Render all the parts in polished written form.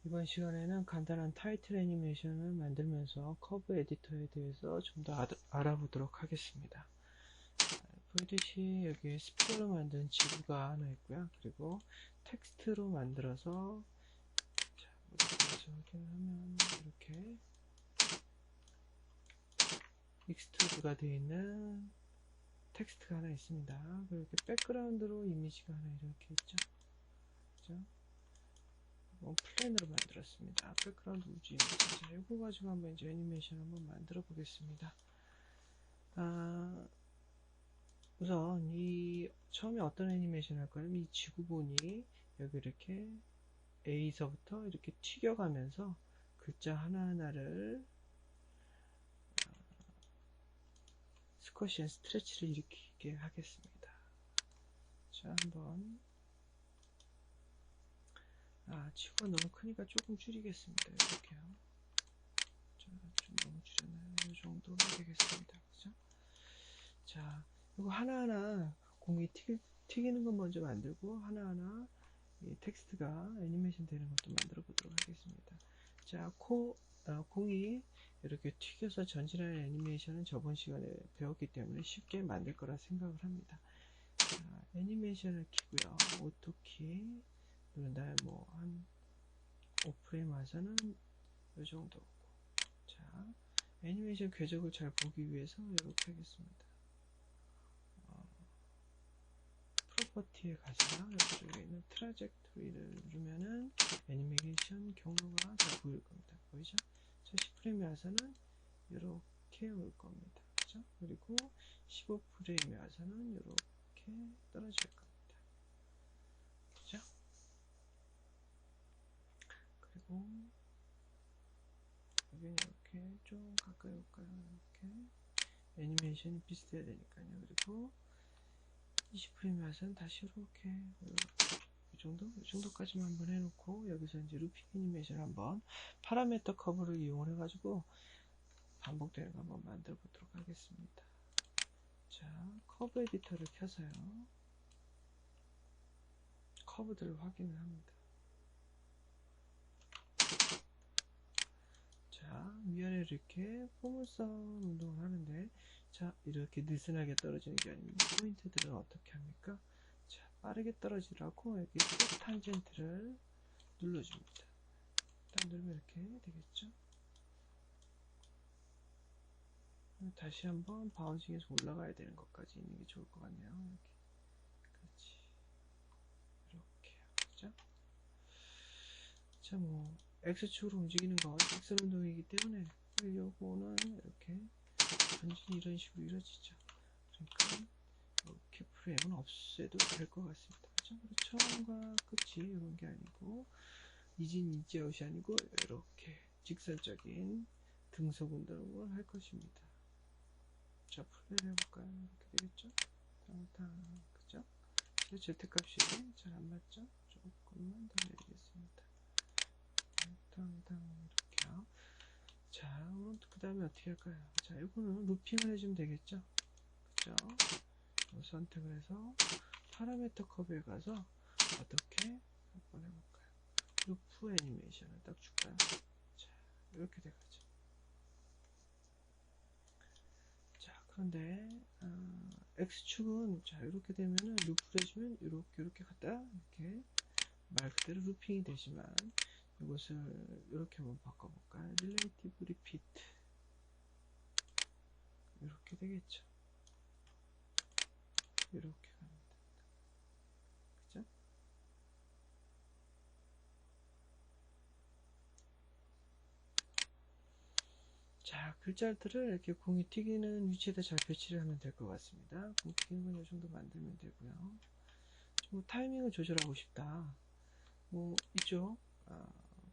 이번 시간에는 간단한 타이틀 애니메이션을 만들면서 커브 에디터에 대해서 좀 더 알아보도록 하겠습니다. 보이듯이 여기 스피어로 만든 지구가 하나 있고요. 그리고 텍스트로 만들어서 확인하면 이렇게 익스트루드가 되어 있는 텍스트가 하나 있습니다. 그리고 이렇게 백그라운드로 이미지가 하나 이렇게 있죠. 그죠? 플랜으로 만들었습니다. 백그라운드 우주 이미지. 자, 이거 가지고 한번 이제 애니메이션 한번 만들어 보겠습니다. 우선 처음에 어떤 애니메이션 할 거냐면 이 지구본이 여기 이렇게 A서부터 이렇게 튀겨가면서 글자 하나하나를 스쿼시 앤 스트레치를 일으키게 하겠습니다. 자, 한번 지구가 너무 크니까 조금 줄이겠습니다. 이렇게요. 자, 좀 너무 줄였나요? 이 정도면 되겠습니다. 그죠? 자, 이거 하나하나 공이 튀기는 건 먼저 만들고 하나하나 이 텍스트가 애니메이션 되는 것도 만들어 보도록 하겠습니다. 자, 공이 이렇게 튀겨서 전진하는 애니메이션은 저번 시간에 배웠기 때문에 쉽게 만들 거라 생각을 합니다. 자, 애니메이션을 키고요. 오토키 누른 다음에 한 5프레임 와서는 이 정도고. 자, 애니메이션 궤적을 잘 보기 위해서 이렇게 하겠습니다. 프로퍼티에 가서 이쪽에 있는 트라젝토리를 누르면은 애니메이션 경로가 잘 보일 겁니다. 보이죠? 자, 10프레임에 와서는 이렇게 올 겁니다. 그죠? 그리고 15프레임에 와서는 이렇게 떨어질 겁니다. 그죠? 그리고 여기는 이렇게 좀 가까이 올까요? 이렇게 애니메이션이 비슷해야 되니까요. 그리고 20프레임에 와서는 다시 이렇게 이 정도까지만 한번 해놓고 여기서 이제 루핑 애니메이션 한번 파라미터 커브를 이용을 해가지고 반복되는 거 한번 만들어 보도록 하겠습니다. 자, 커브 에디터를 켜서요. 커브들을 확인을 합니다. 자, 위아래 이렇게 포물선 운동을 하는데, 자, 이렇게 느슨하게 떨어지는 게 아닙니다. 포인트들은 어떻게 합니까? 자, 빠르게 떨어지라고 여기 셋 탄젠트를 눌러줍니다. 딱 누르면 이렇게 되겠죠? 다시 한번 바운싱해서 올라가야 되는 것까지 있는 게 좋을 것 같네요. 이렇게. 그렇지. 이렇게. 그죠? 자, X축으로 움직이는 건 X 운동이기 때문에 요거는 이렇게 전진이 이런 식으로 이루어지죠. 그러니까 이렇게 프레임은 없애도 될 것 같습니다. 그죠? 처음과 끝이 이런 게 아니고 이진 이지아웃이 아니고 이렇게 직선적인 등속 운동을 할 것입니다. 자, 플레이를 해볼까요? 이렇게 되겠죠? 땅땅, 그죠? Z값이 잘 안 맞죠? 조금만 더 내리겠습니다. 땅땅, 이렇게요. 자, 그 다음에 어떻게 할까요? 자, 이거는 루핑을 해주면 되겠죠? 그죠? 선택을 해서 파라미터 커브에 가서 어떻게 한번 해볼까요? 루프 애니메이션을 딱 줄까요? 자, 이렇게 돼가죠. 자, 그런데 X축은 자 이렇게 되면은 루프를 해주면 이렇게 갖다 이렇게 말 그대로 루핑이 되지만 이것을 이렇게 한번 바꿔볼까요? 릴레이티브 리피트 이렇게 되겠죠. 이렇게 갑니다. 그죠? 자, 글자들을 이렇게 공이 튀기는 위치에다 잘 배치를 하면 될 것 같습니다. 공 튀기는 건 이 정도 만들면 되고요. 타이밍을 조절하고 싶다. 이쪽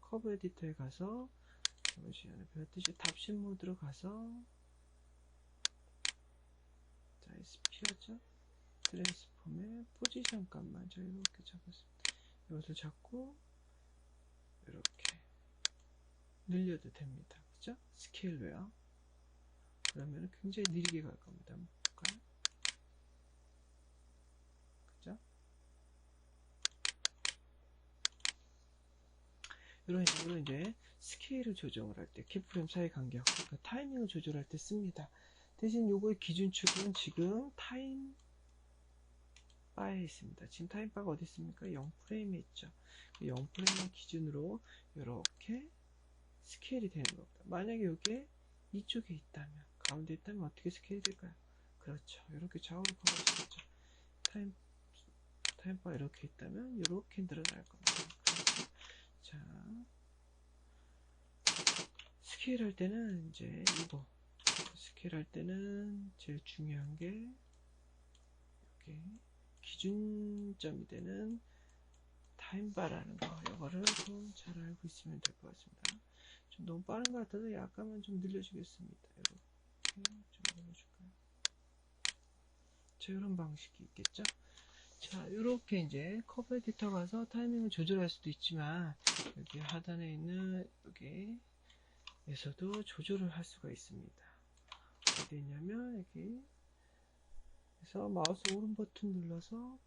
커브 에디터에 가서 저번 시간에 배웠듯이 답신 모드로 가서 자, 스피어죠? 트랜스폼의 포지션 값만 저 이렇게 잡았습니다. 이것을 잡고 이렇게 늘려도 됩니다. 그죠? 스케일로요. 그러면 굉장히 느리게 갈 겁니다. 한번 볼까요? 그죠? 이런 식으로 이제 스케일을 조정을 할 때, 키프레임 사이 간격, 그러니까 타이밍을 조절할 때 씁니다. 대신 요거의 기준축은 지금 타임 바에 있습니다. 지금 타임 바가 어디 있습니까? 0프레임에 있죠. 0프레임을 기준으로 이렇게 스케일이 되는 겁니다. 만약에 이게 이쪽에 있다면, 가운데 있다면 어떻게 스케일이 될까요? 그렇죠. 이렇게 좌우로 걸어지겠죠. 타임바 이렇게 있다면 이렇게 늘어날 겁니다. 그렇죠? 자, 스케일 할 때는 이제 이거 스케일 할 때는 제일 중요한 게 여기 기준점이 되는 타임바라는 거, 이거를 좀 잘 알고 있으면 될 것 같습니다. 좀 너무 빠른 것 같아서 약간만 좀 늘려주겠습니다. 이렇게 좀 늘려줄까요? 자, 이런 방식이 있겠죠? 자, 이렇게 이제 커브 에디터 가서 타이밍을 조절할 수도 있지만, 여기 하단에 있는 여기에서도 조절을 할 수가 있습니다. 어디 있냐면, 여기 그래서 마우스 오른 버튼 눌러서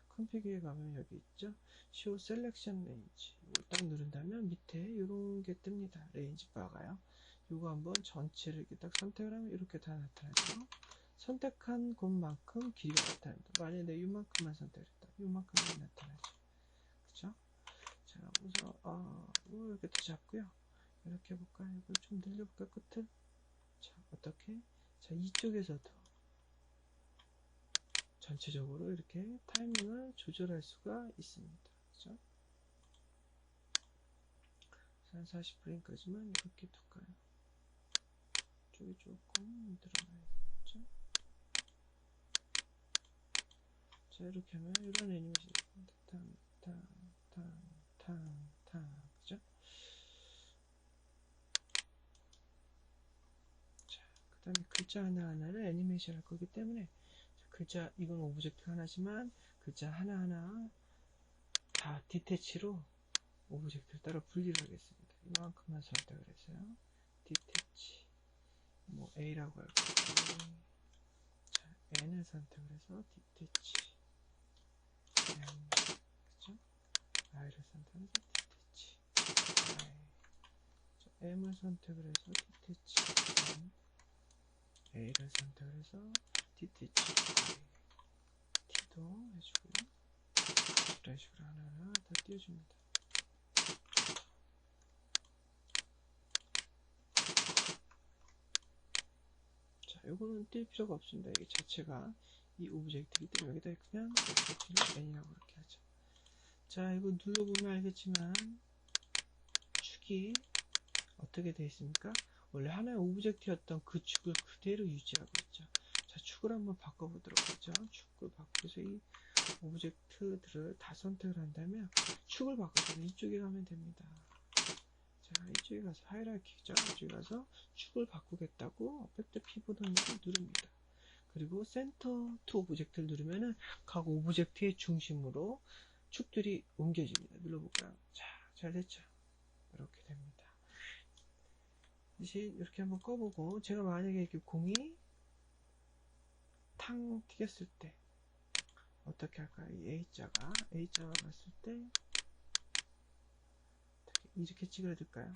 컨피그에 가면 여기 있죠. Show Selection Range. 이걸 딱 누른다면 밑에 이런 게 뜹니다. 레인지 바가요. 이거 한번 전체를 이렇게 딱 선택을 하면 이렇게 다 나타나죠. 선택한 곳만큼 길이가 나타납니다. 만약에 내가 이만큼만 선택했다. 이만큼만 나타나죠. 그쵸? 자, 우선, 이렇게 또 잡고요. 이렇게 해볼까요? 이걸 좀 늘려볼까요? 끝을? 자, 어떻게? 자, 이쪽에서도 전체적으로 이렇게 타이밍을 조절할 수가 있습니다. 그죠? 한 40프레임까지만 이렇게 둘까요? 쪽이 조금 늘어나야겠죠? 자, 이렇게 하면 이런 애니메이션이 그죠? 자, 그 다음에 글자 하나하나를 애니메이션 할 거기 때문에 글자, 이건 오브젝트 하나지만 글자 하나하나 다 디태치로 오브젝트를 따로 분리를 하겠습니다. 이만큼만 선택을 해서요. 디태치 뭐 A라고 할 거고, 자, N을 선택을 해서 디태치 N, 그죠? I를 선택해서 디태치 I, 자, M을 선택을 해서 디태치 N, A를 선택을 해서 디태치 I, T도 해주고요. 이런 식으로 하나하나 다 띄워줍니다. 자, 요거는 띄울 필요가 없습니다. 이게 자체가 이 오브젝트이기 때문에 여기다 그냥 오브젝트를 N이라고 이렇게 하죠. 자, 이거 눌러보면 알겠지만 축이 어떻게 되어 있습니까? 원래 하나의 오브젝트였던 그 축을 그대로 유지하고 있죠. 자, 축을 한번 바꿔보도록 하죠. 축을 바꾸면서 이 오브젝트들을 다 선택을 한다면 축을 바꿔서 이쪽에 가면 됩니다. 자, 이쪽에 가서 하이라키죠. 이쪽에 가서 축을 바꾸겠다고 어펙트 피보던을 누릅니다. 그리고 센터 투 오브젝트를 누르면은 각 오브젝트의 중심으로 축들이 옮겨집니다. 눌러볼까요? 자, 잘 됐죠? 이렇게 됩니다. 대신 이렇게 한번 꺼보고, 제가 만약에 이렇게 공이 탕 튀겼을 때 어떻게 할까요? 이 A자가 갔을 때 이렇게 찌그러들까요?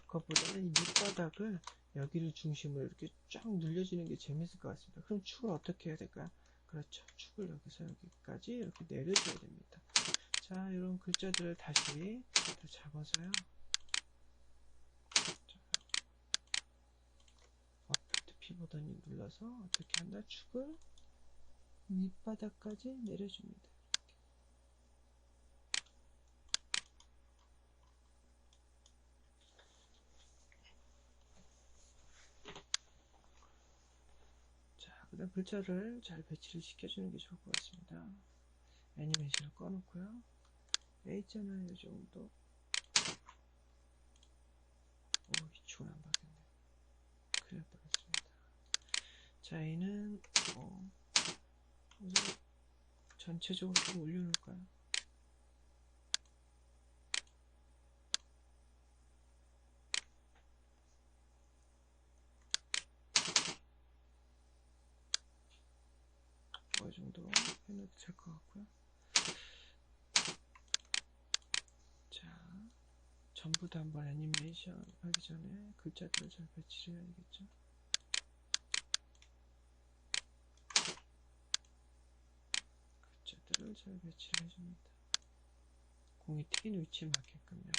그것보다는 이 밑바닥을 여기를 중심으로 이렇게 쫙 눌려주는 게 재밌을 것 같습니다. 그럼 축을 어떻게 해야 될까요? 그렇죠. 축을 여기서 여기까지 이렇게 내려줘야 됩니다. 자, 이런 글자들을 다시 잡아서요. 어펙트 피보더니 눌러서 어떻게 한다? 축을 밑바닥까지 내려줍니다. 자, 그 다음 글자를 잘 배치를 시켜주는 게 좋을 것 같습니다. 애니메이션을 꺼놓고요. A자는 이 정도. 이쪽은 안 바뀌었네. 큰일 날 뻔했습니다. 자, A는 우선 전체적으로 좀 올려놓을까요? 이 정도 해놔도 될 것 같고요. 전부 다 한번 애니메이션 하기 전에 글자들을 잘 배치를 해야 되겠죠. 글자들을 잘 배치를 해줍니다. 공이 튀긴 위치에 맞게끔요.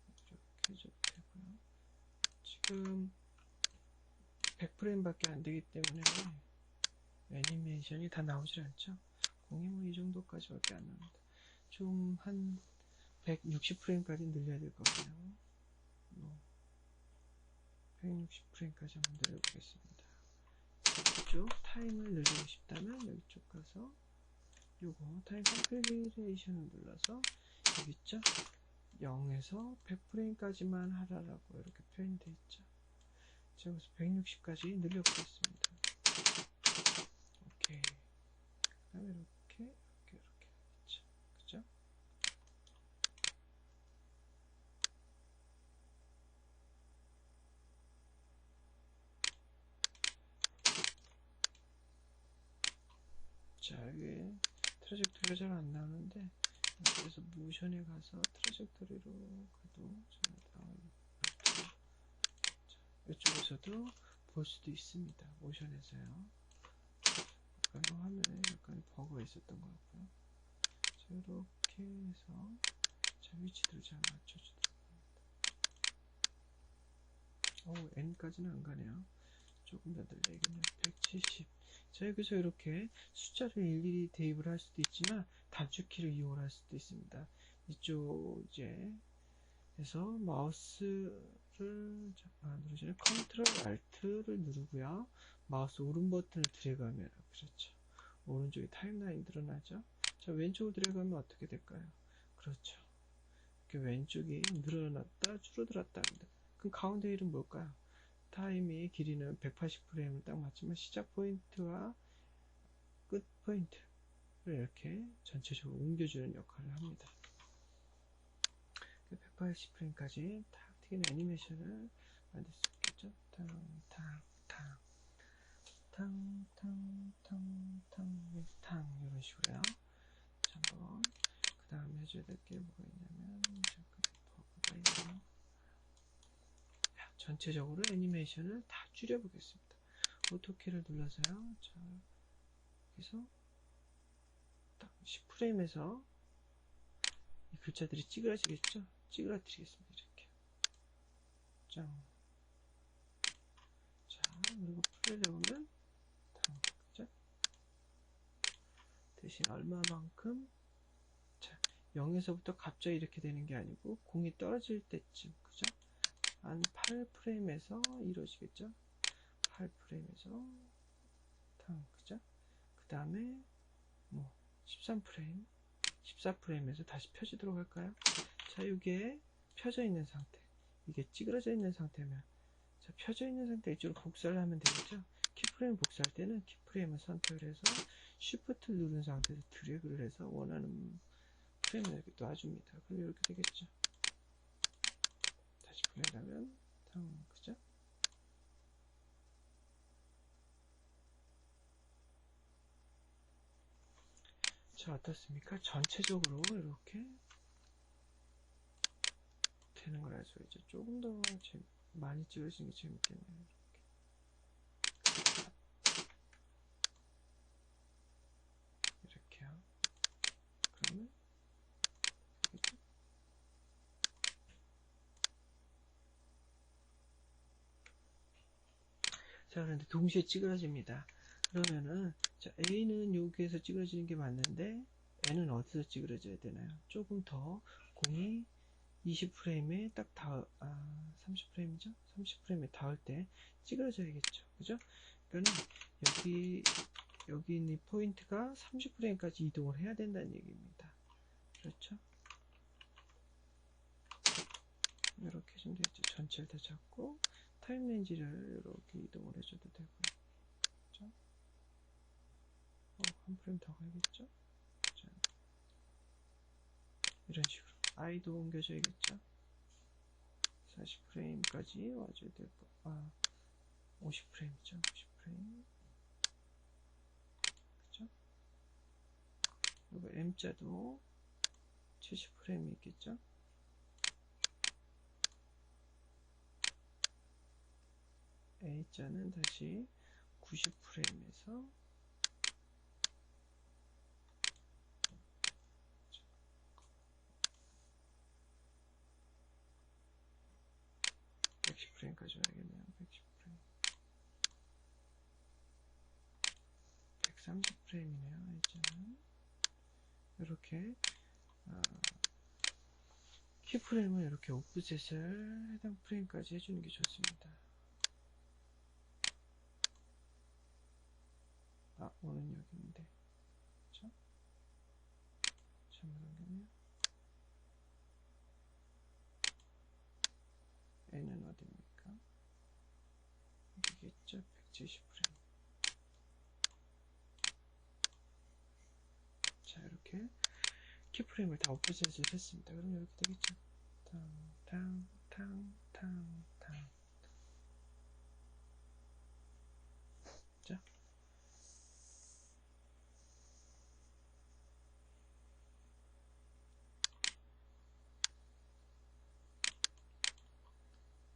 이렇게 해줘도 되고요. 지금 100프레임밖에 안 되기 때문에 애니메이션이 다 나오질 않죠. 공이 뭐 이 정도까지밖에 안 나옵니다. 좀 한 160프레임까지 늘려야 될 것 같아요. 160프레임까지 한번 늘려보겠습니다. 이쪽 타임을 늘리고 싶다면 여기 쪽 가서 요거 타임 컴필레이션을 눌러서 여기 있죠? 0에서 100프레임까지만 하라라고 이렇게 표현되어 있죠. 제가 그래서 160까지 늘려보겠습니다. 오케이. 그 다음에 이렇게 하겠죠. 그죠? 자, 여기 트라젝토리가 잘 안 나오는데, 그래서 모션에 가서 트라젝토리로 가도 잘 나와요. 이쪽에서도 볼 수도 있습니다. 모션에서요. 약간 화면에 약간 버그가 있었던 것 같고요. 자, 이렇게 해서 자, 위치들을 잘 맞춰주도록 합니다. N까지는 안 가네요. 조금 더 늘려야겠네요. 170. 자, 여기서 이렇게 숫자를 일일이 대입을 할 수도 있지만 단축키를 이용을 할 수도 있습니다. 이쪽 이제 해서 마우스를 잠깐 누르시면 컨트롤 알트를 누르고요. 마우스 오른 버튼을 드래그하면 그렇죠. 오른쪽에 타임라인 드러나죠. 자, 왼쪽으로 드래그하면 어떻게 될까요? 그렇죠. 이렇게 왼쪽이 늘어났다 줄어들었다 합니다. 그럼 가운데 일은 뭘까요? 타임의 길이는 180프레임을 딱 맞추면 시작 포인트와 끝 포인트를 이렇게 전체적으로 옮겨주는 역할을 합니다. 180프레임까지 탁 튀긴 애니메이션을 만들 수 있겠죠. 탕 이런 식으로요. 자, 한번 그 다음에 해줘야 될 게 뭐가 있냐면 잠깐 버그가 있네요. 전체적으로 애니메이션을 다 줄여보겠습니다. 오토키를 눌러서요. 자, 여기서 딱 10프레임에서 이 글자들이 찌그러지겠죠? 찌그러뜨리겠습니다. 이렇게. 짱. 자, 그리고 플레이를 보면 그죠? 대신 얼마만큼 자, 0에서부터 갑자기 이렇게 되는 게 아니고 공이 떨어질 때쯤 그죠? 한 8프레임에서 이루어지겠죠? 8프레임에서 그죠? 그 다음에 뭐 13프레임 14프레임에서 다시 펴지도록 할까요? 자, 이게 펴져 있는 상태 이게 찌그러져 있는 상태면 자, 펴져 있는 상태 이쪽으로 복사를 하면 되겠죠? 키프레임 복사할 때는 키프레임을 선택을 해서 Shift를 누른 상태에서 드래그를 해서 원하는 프레임을 이렇게 놔줍니다. 그럼 이렇게 되겠죠? 다시 플레이하면 그죠? 자, 어떻습니까? 전체적으로 이렇게 되는 걸 알 수가 있죠. 조금 더 많이 찍으시는 게 재밌겠네요. 이렇게요. 그러면 되겠죠? 자, 그런데 동시에 찌그러집니다. 그러면은 자, A는 여기에서 찌그러지는 게 맞는데 N은 어디서 찌그러져야 되나요? 조금 더 공이 20프레임에 딱 30프레임이죠? 30프레임에 닿을 때 찌그러져야겠죠. 그죠? 그러니까 여기 있는 포인트가 30프레임까지 이동을 해야 된다는 얘기입니다. 그렇죠? 이렇게 해주면 되겠죠. 전체를 다 잡고 타임 렌즈를 이렇게 이동을 해줘도 되고요. 그렇죠? 한 프레임 더 가야겠죠? 자, 이런 식으로 I도 옮겨줘야겠죠? 40프레임까지 와줘야 될 거. 50프레임이죠. 50프레임. 그죠? 그리고 M자도 70프레임이 있겠죠. A자는 다시 90프레임에서 110프레임까지 와야겠네요. 110프레임. 130프레임이네요. A자는 이렇게 키프레임을 이렇게 오프셋을 해당 프레임까지 해주는 게 좋습니다. 오는 여기 있는데, 그쵸? 잘못 옮겼네요. N은 어디입니까? 여기겠죠? 170프레임. 자, 이렇게 키프레임을 다 오프셋을 했습니다. 그럼 이렇게 되겠죠? 탕.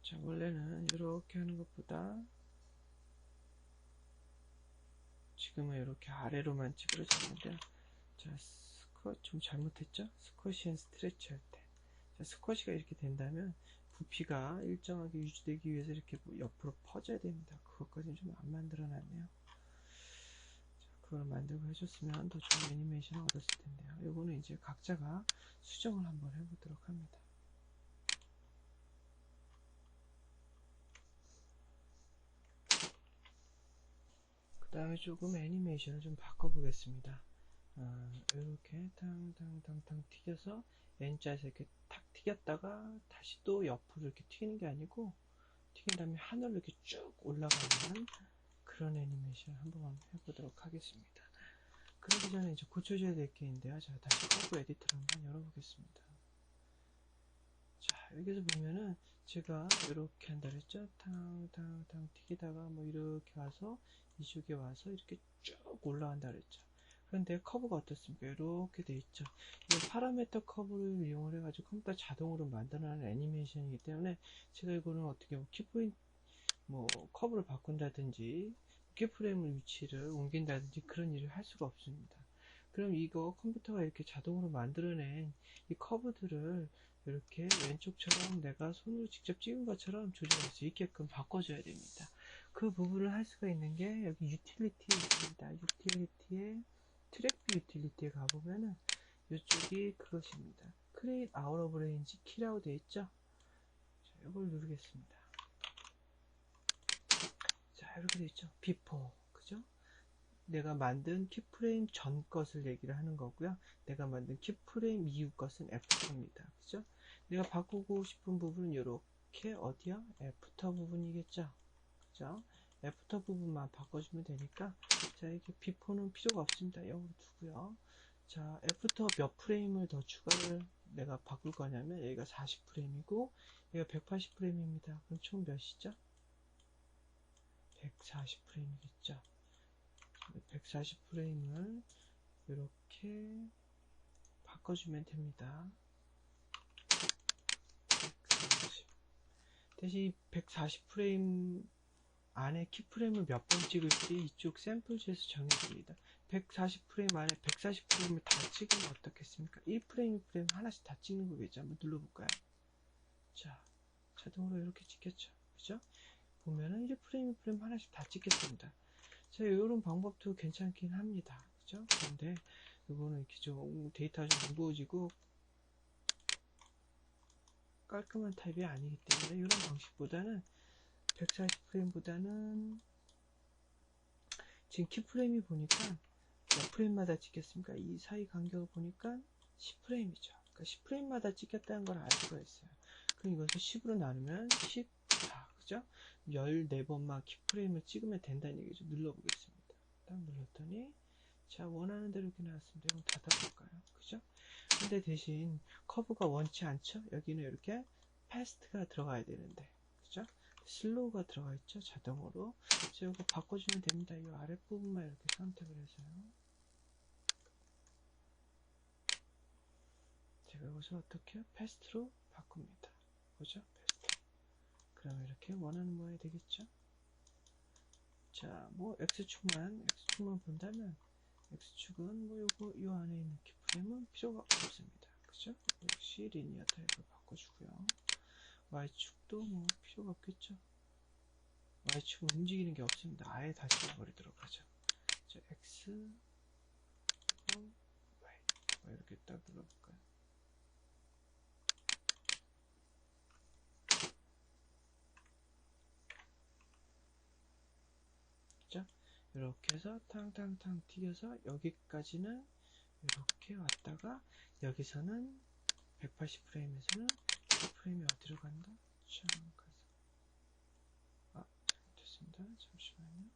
자, 원래는 이렇게 하는 것보다 지금은 이렇게 아래로만 찌그러졌는데, 자, 스쿼트 좀 잘못했죠? 스쿼시 앤 스트레치 할 때. 자, 스쿼시가 이렇게 된다면 부피가 일정하게 유지되기 위해서 이렇게 옆으로 퍼져야 됩니다. 그것까지는 좀 안 만들어 놨네요. 자, 그걸 만들고 해줬으면 더 좋은 애니메이션을 얻었을 텐데요. 요거는 이제 각자가 수정을 한번 해보도록 합니다. 그 다음에 조금 애니메이션을 좀 바꿔보겠습니다. 이렇게 탕 튀겨서 N자에서 이렇게 탁 튀겼다가 다시 또 옆으로 이렇게 튀기는 게 아니고 튀긴 다음에 하늘로 이렇게 쭉 올라가는 그런 애니메이션 한번 해보도록 하겠습니다. 그러기 전에 이제 고쳐줘야 될 게 있는데요. 자, 다시 커브 에디터를 한번 열어보겠습니다. 자, 여기서 보면은 제가 이렇게 한다 그랬죠? 탕 튀기다가 뭐 이렇게 와서 이쪽에 와서 이렇게 쭉 올라간다 그랬죠? 그런데 커브가 어떻습니까? 이렇게 돼 있죠. 이 파라미터 커브를 이용을 해가지고 컴퓨터 자동으로 만들어내는 애니메이션이기 때문에 제가 이거는 어떻게 키포인트 커브를 바꾼다든지 키프레임을 위치를 옮긴다든지 그런 일을 할 수가 없습니다. 그럼 이거 컴퓨터가 이렇게 자동으로 만들어낸 이 커브들을 이렇게 왼쪽처럼 내가 손으로 직접 찍은 것처럼 조절할 수 있게끔 바꿔줘야 됩니다. 그 부분을 할 수가 있는 게 여기 유틸리티에 있습니다. 유틸리티에 트랙 유틸리티에 가보면은 이쪽이 그것입니다. Create Out of Range 키라고 되어 있죠. 자, 이걸 누르겠습니다. 자, 이렇게 되어 있죠. Before, 그죠? 내가 만든 키프레임 전 것을 얘기를 하는 거고요. 내가 만든 키프레임 이후 것은 애프터입니다. 그죠? 내가 바꾸고 싶은 부분은 이렇게 어디야? 애프터 부분이겠죠. 그죠? 애프터 부분만 바꿔주면 되니까 자, 이게 비포는 필요가 없습니다. 여기로 두고요. 자, 애프터 몇 프레임을 더 추가를 내가 바꿀 거냐면 여기가 40프레임이고 여기가 180프레임입니다. 그럼 총 몇이죠? 140프레임이겠죠. 140프레임을 이렇게 바꿔주면 됩니다. 140. 대신 140프레임 안에 키프레임을 몇 번 찍을지 이쪽 샘플지에서 정해집니다. 140프레임 안에 140프레임을 다 찍으면 어떻겠습니까? 1프레임 1프레임 하나씩 다 찍는 거겠죠. 한번 눌러볼까요? 자, 자동으로 이렇게 찍겠죠. 그죠? 보면은 1프레임 1프레임 하나씩 다 찍겠습니다. 자, 이런 방법도 괜찮긴 합니다. 그죠? 그런데 이거는 이렇게 좀 데이터가 좀 무거워지고 깔끔한 타입이 아니기 때문에 이런 방식보다는 140프레임보다는 지금 키프레임이 보니까 몇 프레임마다 찍겠습니까? 이 사이 간격을 보니까 10프레임이죠. 그러니까 10프레임마다 찍겠다는 걸 알 수가 있어요. 그럼 이것을 10으로 나누면 14, 그죠? 14번만 키프레임을 찍으면 된다는 얘기죠. 눌러보겠습니다. 딱 눌렀더니 자, 원하는 대로 이렇게 나왔습니다. 이건 닫아볼까요? 그죠? 근데 대신 커브가 원치 않죠? 여기는 이렇게 패스트가 들어가야 되는데, 그죠? 슬로우가 들어가 있죠? 자동으로. 그래서 이거 바꿔주면 됩니다. 이 아랫부분만 이렇게 선택을 해서요. 제가 여기서 어떻게 패스트로 바꿉니다. 보죠? 패스트. 그러면 이렇게 원하는 모양이 되겠죠? 자, 뭐 X축만 본다면 X축은 뭐 요 안에 있는 키프레임은 필요가 없습니다. 그죠? 역시 리니어 타입을 바꿔주고요. Y축도 뭐 필요가 없겠죠? Y축은 움직이는 게 없습니다. 아예 다 지워버리도록 하죠. 자, X, Y. 이렇게 딱 눌러볼까요? 그죠? 이렇게 해서 탕탕탕 튀겨서 여기까지는 이렇게 왔다가 여기서는 180프레임에서는 프레임이 어디로 간다? 참 가서 잘못했습니다. 잠시만요.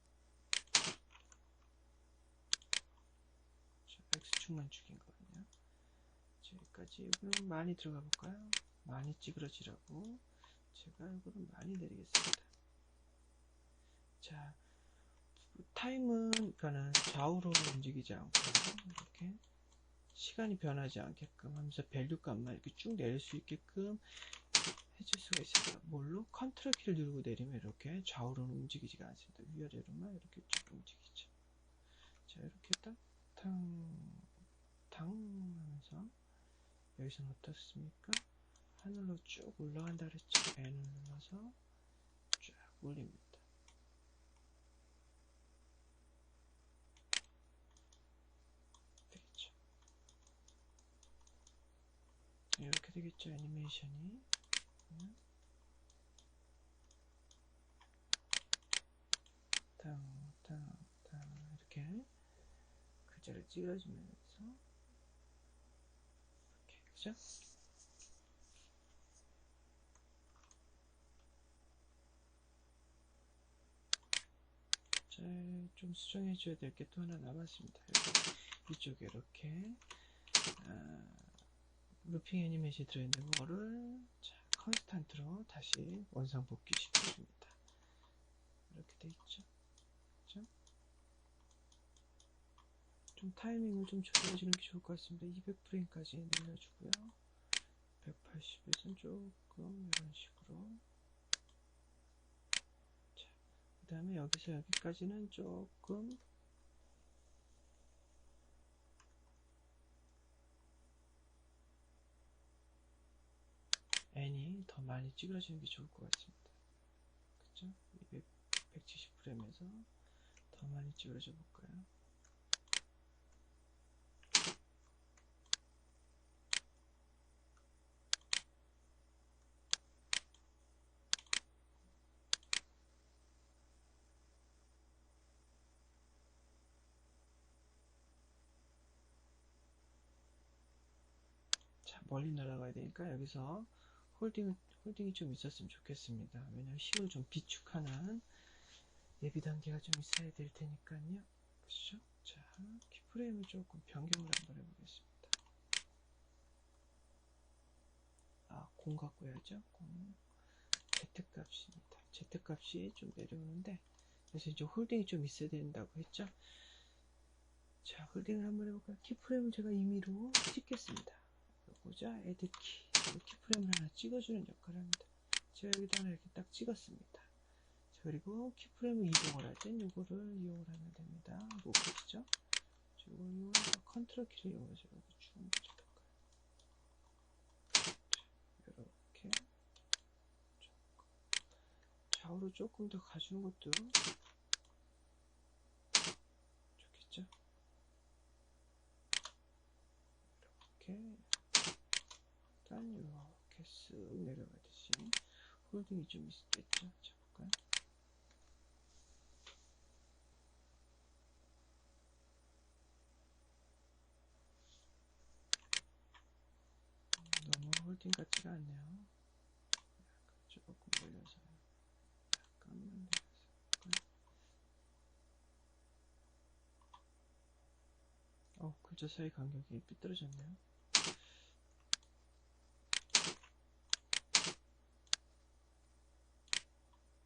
자, X축만 죽인 거거든요. 여기까지 이거는 많이 들어가 볼까요? 많이 찌그러지라고 제가 이거를 많이 내리겠습니다. 자, 타임은 그러니까는 좌우로 움직이지 않고 이렇게 시간이 변하지 않게끔 하면서 밸류 값만 이렇게 쭉 내릴 수 있게끔 해줄 수가 있습니다. 뭘로? 컨트롤 키를 누르고 내리면 이렇게 좌우로는 움직이지가 않습니다. 위아래로만 이렇게 쭉 움직이죠. 자, 이렇게 딱 탕 하면서 여기서는 어떻습니까? 하늘로 쭉 올라간다 그랬죠. N을 눌러서 쭉 올립니다. 되겠죠. 이렇게 되겠죠. 애니메이션이. 이렇게 글자를 찍어주면서 이렇게, 그죠? 자, 좀 수정해 줘야 될 게 또 하나 남았습니다. 이쪽에 이렇게 루핑 애니메이션이 들어있는 거를 컨스탄트로 다시 원상 복귀 시켜줍니다. 이렇게 돼 있죠. 그렇죠? 좀 타이밍을 좀 조절해주는 게 좋을 것 같습니다. 200프레임까지 늘려주고요. 180에서는 조금 이런 식으로. 자, 그 다음에 여기서 여기까지는 조금 N이 더 많이 찌그러지는 게 좋을 것 같습니다. 그쵸? 170프레임에서 더 많이 찌그러져 볼까요? 자, 멀리 날아가야 되니까 여기서 홀딩이 좀 있었으면 좋겠습니다. 왜냐면 힘을 좀 비축하는 예비 단계가 좀 있어야 될 테니까요. 그렇죠? 자, 키프레임을 조금 변경을 한번 해보겠습니다. 공 갖고 해야죠. 공 Z값입니다. Z값이 좀 내려오는데 그래서 이제 홀딩이 좀 있어야 된다고 했죠. 자, 홀딩을 한번 해볼까요? 키프레임을 제가 임의로 찍겠습니다. 보자, 에드키 키프레임을 하나 찍어주는 역할을 합니다. 제가 여기다 하나 이렇게 딱 찍었습니다. 자, 그리고 키프레임을 이동을 할 땐 이거를 이용을 하면 됩니다. 뭐 보시죠? 이걸 이용해서 컨트롤 키를 이용해서 이렇게 쭉 붙여볼까요? 이렇게 좌우로 조금 더 가주는 것도 좋겠죠? 이렇게 일단 이렇게 쓱 내려가듯이 홀딩이 좀 있겠죠? 자, 볼까요? 너무 홀딩 같지가 않네요. 조금 올려서 약간만 내려서 글자 사이 간격이 삐뚤어졌네요.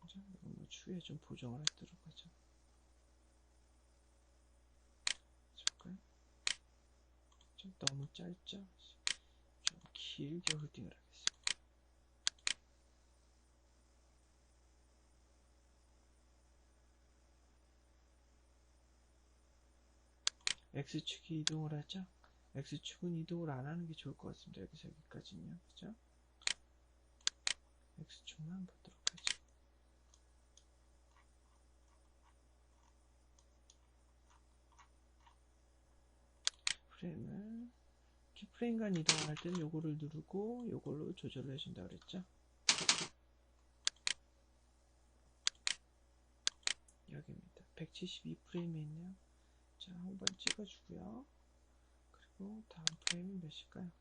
그죠? 이건 뭐 추후에 좀 보정을 하도록 하죠. 볼까요? 좀 너무 짧죠? 좀 길게 홀딩을 하겠습니다. X축이 이동을 하죠. X축은 이동을 안 하는 게 좋을 것 같습니다. 여기서 여기까지는요. 그죠? X축만 보도록 하죠. 프레임을 키프레임 간 이동을 할 때는 요거를 누르고 요걸로 조절을 해준다 그랬죠. 여기입니다. 172프레임이 있네요. 자, 한번 찍어주고요. 그리고 다음 프레임이 몇일까요?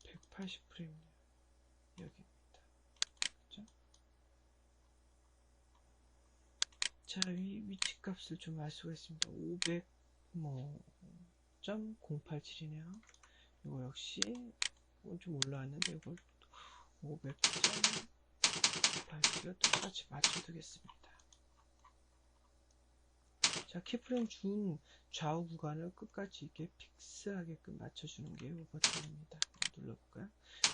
180프레임이네요. 여기입니다. 그렇죠? 자, 이 위치 값을 좀 알 수가 있습니다. 500.087이네요. 이거 역시 좀 올라왔는데 이걸 500.087로 똑같이 맞춰두겠습니다. 자, 키프레임 준 좌우 구간을 끝까지 이렇게 픽스하게끔 맞춰주는 게 이 버튼입니다. 눌러볼까요?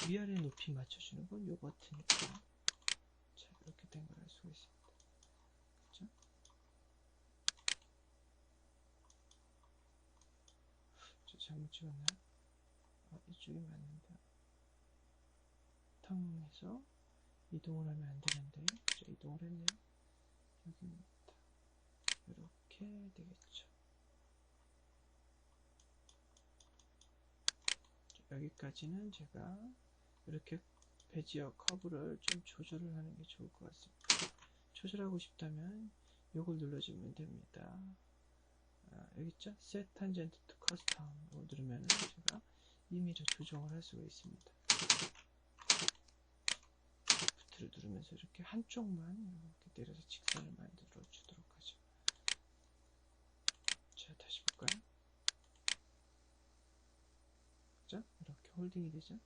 위아래 높이 맞춰주는 건 이 버튼이고요. 자, 이렇게 된 걸 알 수가 있습니다. 그렇죠? 저 잘못 찍었나요? 이쪽이 맞는데 탕에서 이동을 하면 안 되는데 자, 이동을 했네요. 여기입니다. 이렇게 되겠죠. 여기까지는 제가 이렇게 베지어 커브를 좀 조절을 하는 게 좋을 것 같습니다. 조절하고 싶다면 이걸 눌러주면 됩니다. 여기 있죠? Set Tangent to Custom 이걸 누르면 제가 임의로 조정을 할 수가 있습니다. Shift를 누르면서 이렇게 한쪽만 이렇게 내려서 직선을 만들어 주도록 하죠. 자, 다시 볼까요? 그죠? 이렇게 홀딩이 되죠?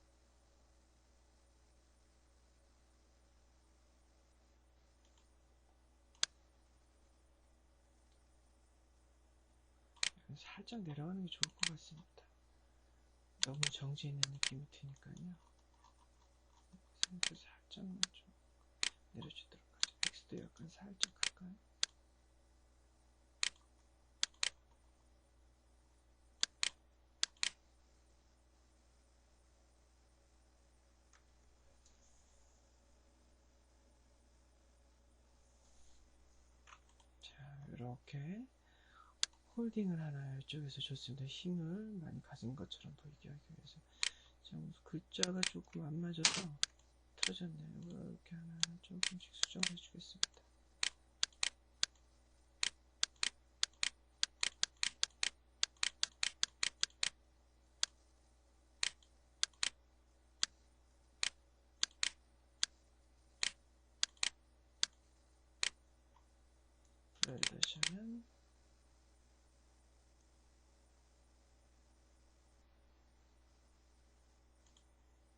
살짝 내려가는 게 좋을 것 같습니다. 너무 정지 있는 느낌이 드니까요. 살짝만 좀 내려주도록 하죠. X도 약간 살짝 할까요? 자, 이렇게 홀딩을 하나 이쪽에서 줬습니다. 힘을 많이 가진 것처럼 보이게 하기 위해서. 자, 글자가 조금 안 맞아서 틀어졌네요. 이렇게 하나 조금씩 수정해 주겠습니다. 플레이를 다시 하면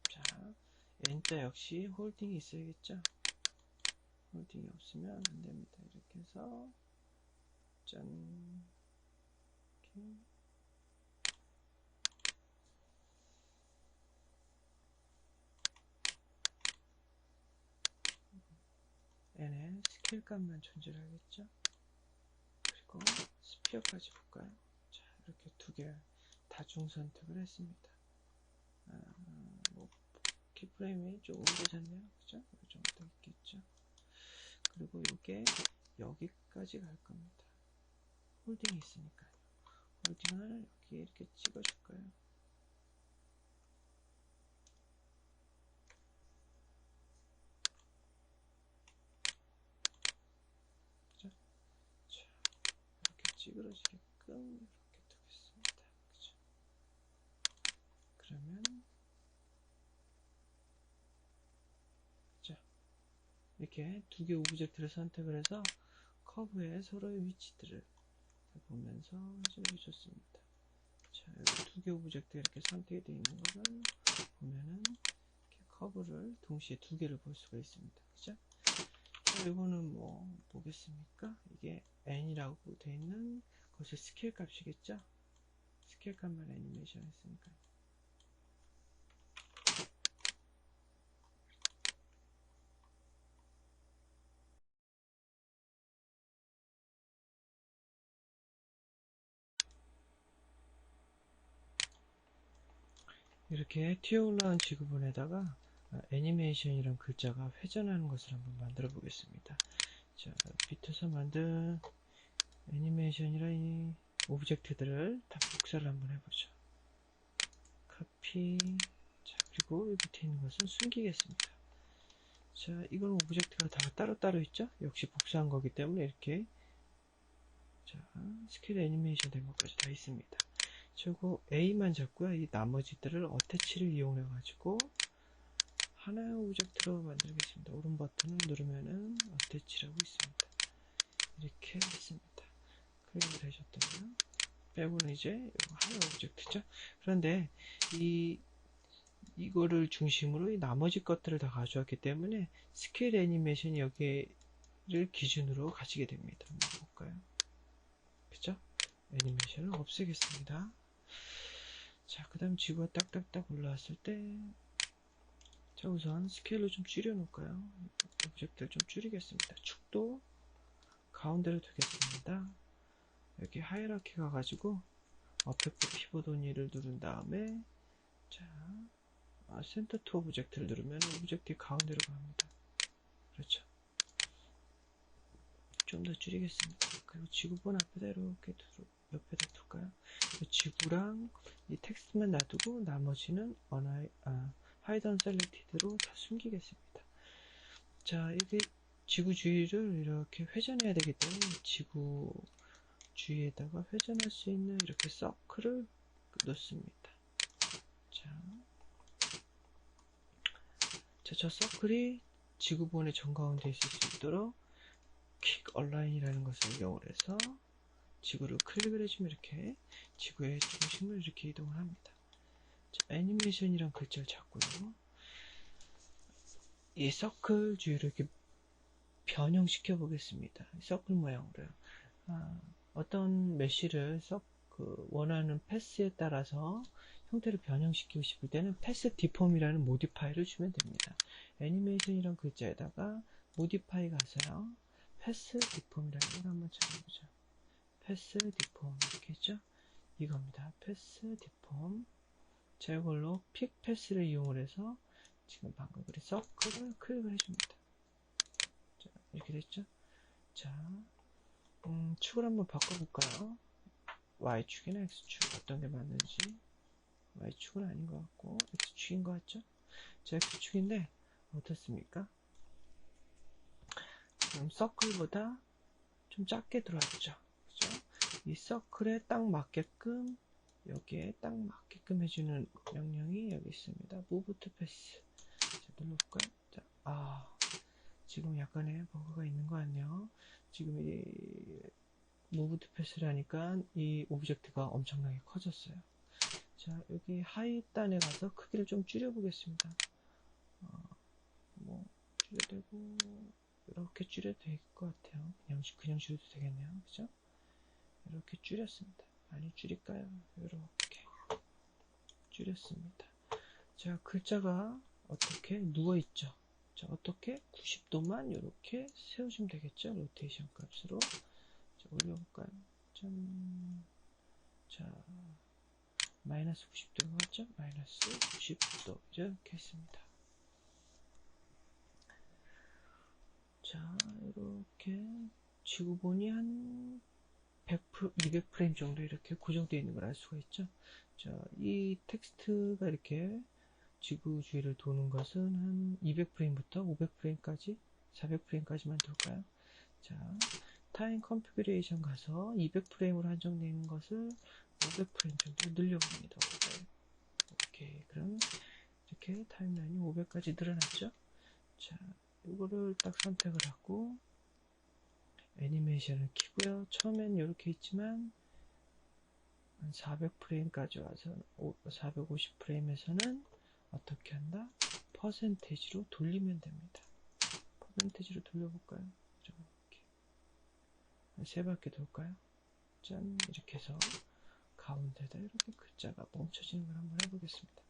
자, N자 역시 홀딩이 있어야겠죠? 홀딩이 없으면 안 됩니다. 이렇게 해서 짠 이렇게 N의 스케일 값만 존재를 하겠죠? 그리고 스피어까지 볼까요? 자, 이렇게 두 개 다중 선택을 했습니다. 키프레임이 조금 늦었네요. 그죠? 이 정도 있겠죠? 그리고 이게 여기까지 갈 겁니다. 홀딩이 있으니까요. 홀딩을 여기 이렇게 찍어줄까요? 그죠? 자, 이렇게 찌그러지게끔 이렇게 두겠습니다. 그죠? 그러면 이렇게 두 개 오브젝트를 선택을 해서 커브의 서로의 위치들을 보면서 해주는 게 좋습니다. 자, 여기 두 개 오브젝트가 이렇게 선택이 되어 있는 거를 보면은 이렇게 커브를 동시에 두 개를 볼 수가 있습니다. 그죠? 자, 이거는 뭐 뭐겠습니까? 이게 n이라고 되어 있는 것의 스케일 값이겠죠? 스케일 값만 애니메이션 했으니까. 이렇게 튀어 올라온 지구본에다가 애니메이션이란 글자가 회전하는 것을 한번 만들어 보겠습니다. 자, 밑에서 만든 애니메이션이라 이 오브젝트들을 다 복사를 한번 해보죠. 카피. 자, 그리고 이 밑에 있는 것은 숨기겠습니다. 자, 이건 오브젝트가 다 따로따로 있죠? 역시 복사한 거기 때문에 이렇게, 자, 스케일 애니메이션 된 것까지 다 있습니다. 저거 A만 잡고요. 이 나머지들을 어태치를 이용해 가지고 하나의 오브젝트로 만들겠습니다. 오른 버튼을 누르면은 어태치라고 있습니다. 이렇게 했습니다. 클릭을 하셨다면 빼고는 이제 하나의 오브젝트죠. 그런데 이거를 중심으로 이 나머지 것들을 다 가져왔기 때문에 스케일 애니메이션이 여기를 기준으로 가지게 됩니다. 한번 볼까요? 그죠? 애니메이션을 없애겠습니다. 자, 그 다음 지구가 딱딱딱 올라왔을 때, 자, 우선 스케일을 좀 줄여놓을까요? 오브젝트를 좀 줄이겠습니다. 축도 가운데로 두겠습니다. 여기 하이라키 가가지고 어펙트 피벗 온이를 누른 다음에, 자, 센터 투 오브젝트를 누르면 오브젝트의 가운데로 갑니다. 그렇죠? 좀 더 줄이겠습니다. 그리고 지구본 앞에다 이렇게 옆에다 둘까요? 지구랑 이 텍스트만 놔두고 나머지는 하이드 셀렉티드로 다 숨기겠습니다. 자, 이게 지구 주위를 이렇게 회전해야 되기 때문에 지구 주위에다가 회전할 수 있는 이렇게 서클을 넣습니다. 자, 저 서클이 지구본의 정가운데 있을 수 있도록 퀵 얼라인이라는 것을 이용을 해서 지구를 클릭을 해주면 이렇게 지구의 중심을 이렇게 이동을 합니다. 자, 애니메이션이란 글자를 잡고요. 이 서클 주위를 이렇게 변형시켜 보겠습니다. 서클 모양으로요. 어떤 메쉬를 원하는 패스에 따라서 형태를 변형시키고 싶을 때는 패스 디폼이라는 모디파이를 주면 됩니다. 애니메이션이란 글자에다가 모디파이 가서요. 패스 디폼이라는 걸 한번 찾아보죠. 패스 디폼 이렇게 했죠? 이겁니다. 패스 디폼. 자, 이걸로 픽 패스를 이용을 해서 지금 방금 그린 서클을 클릭을 해줍니다. 자, 이렇게 됐죠? 자, 축을 한번 바꿔볼까요? Y축이나 X축 어떤 게 맞는지. Y축은 아닌 것 같고 X축인 것 같죠? 자, X축인데 어떻습니까? 그럼 서클보다 좀 작게 들어왔죠. 그죠? 이 서클에 딱 맞게끔 여기에 딱 맞게끔 해주는 명령이 여기 있습니다. Move to Pass. 자, 눌러볼까요? 자, 지금 약간의 버그가 있는 것 같네요. 지금 이 Move to Pass를 하니까 이 오브젝트가 엄청나게 커졌어요. 자, 여기 하이단에 가서 크기를 좀 줄여보겠습니다. 뭐 줄여도 되고 이렇게 줄여도 될 것 같아요. 그냥 줄여도 되겠네요. 그죠? 이렇게 줄였습니다. 많이 줄일까요? 이렇게 줄였습니다. 자, 글자가 어떻게 누워있죠? 자, 어떻게 90도만 이렇게 세워주면 되겠죠? 로테이션 값으로. 자, 올려볼까요? 자, 마이너스 90도가 맞죠? 마이너스 90도 이렇게 했습니다. 자, 이렇게 지구본이 한 200프레임 정도 이렇게 고정되어 있는 걸 알 수가 있죠. 자, 이 텍스트가 이렇게 지구 주위를 도는 것은 한 200프레임부터 500프레임까지 400프레임까지만 돌까요? 자, 타임 컨피그레이션 가서 200프레임으로 한정되어 있는 것을 500프레임 정도 늘려봅니다. 오케이. 그럼 이렇게 타임라인이 500까지 늘어났죠? 자, 이거를 딱 선택을 하고 애니메이션을 키고요. 처음엔 이렇게 있지만 한 400프레임까지 와서 450프레임에서는 어떻게 한다? 퍼센테이지로 돌리면 됩니다. 퍼센테이지로 돌려볼까요? 이렇게 세 바퀴 돌까요? 짠, 이렇게 해서 가운데다 이렇게 글자가 멈춰지는 걸 한번 해보겠습니다.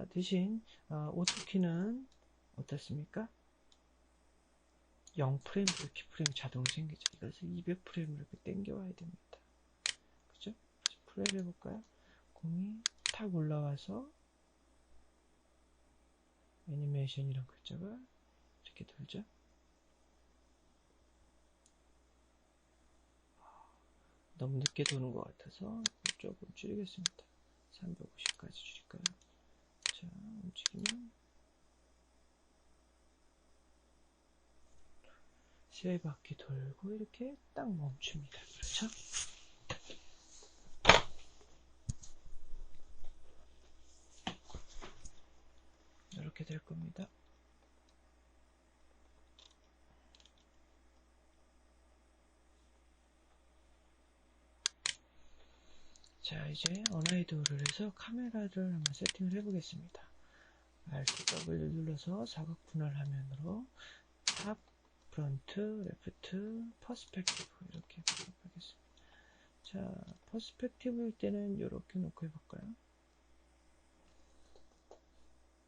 대신 오토키는 어떻습니까? 0프레임부터 키프레임 자동으로 생기죠. 그래서 200프레임을 이렇게 당겨와야 됩니다. 그죠? 플레이를 해볼까요? 공이 탁 올라와서 애니메이션이란 글자가 이렇게 돌죠. 너무 늦게 도는 것 같아서 조금 줄이겠습니다. 350까지 줄일까요? 자, 움직이면 세 바퀴 돌고 이렇게 딱 멈춥니다. 그렇죠? 이렇게 될 겁니다. 자, 이제 언하이드를 해서 카메라를 한번 세팅을 해보겠습니다. Alt W 눌러서 사각 분할 화면으로 탑, 프론트, 레프트, 퍼스펙티브 이렇게 하겠습니다. 자, 퍼스펙티브일 때는 이렇게 놓고 해볼까요?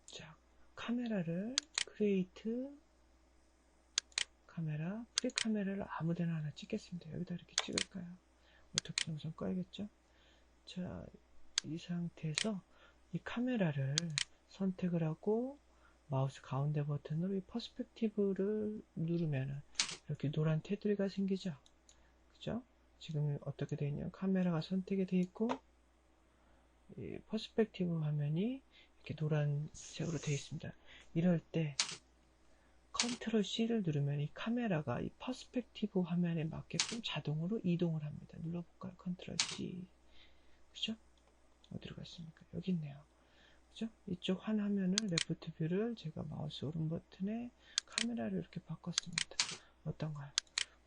자, 카메라를 크리에이트 카메라, 프리 카메라를 아무데나 하나 찍겠습니다. 여기다 이렇게 찍을까요? 어떻게 영상 꺼야겠죠? 자, 이 상태에서 이 카메라를 선택을 하고 마우스 가운데 버튼으로 이 퍼스펙티브를 누르면 이렇게 노란 테두리가 생기죠. 그죠? 지금 어떻게 되어 있냐면 카메라가 선택이 되어 있고 이 퍼스펙티브 화면이 이렇게 노란색으로 되어 있습니다. 이럴 때 컨트롤 C를 누르면 이 카메라가 이 퍼스펙티브 화면에 맞게끔 자동으로 이동을 합니다. 눌러볼까요? 컨트롤 C. 그죠? 어디로 갔습니까? 여기 있네요. 그죠? 이쪽 한 화면을 레프트 뷰를 제가 마우스 오른 버튼에 카메라를 이렇게 바꿨습니다. 어떤가요?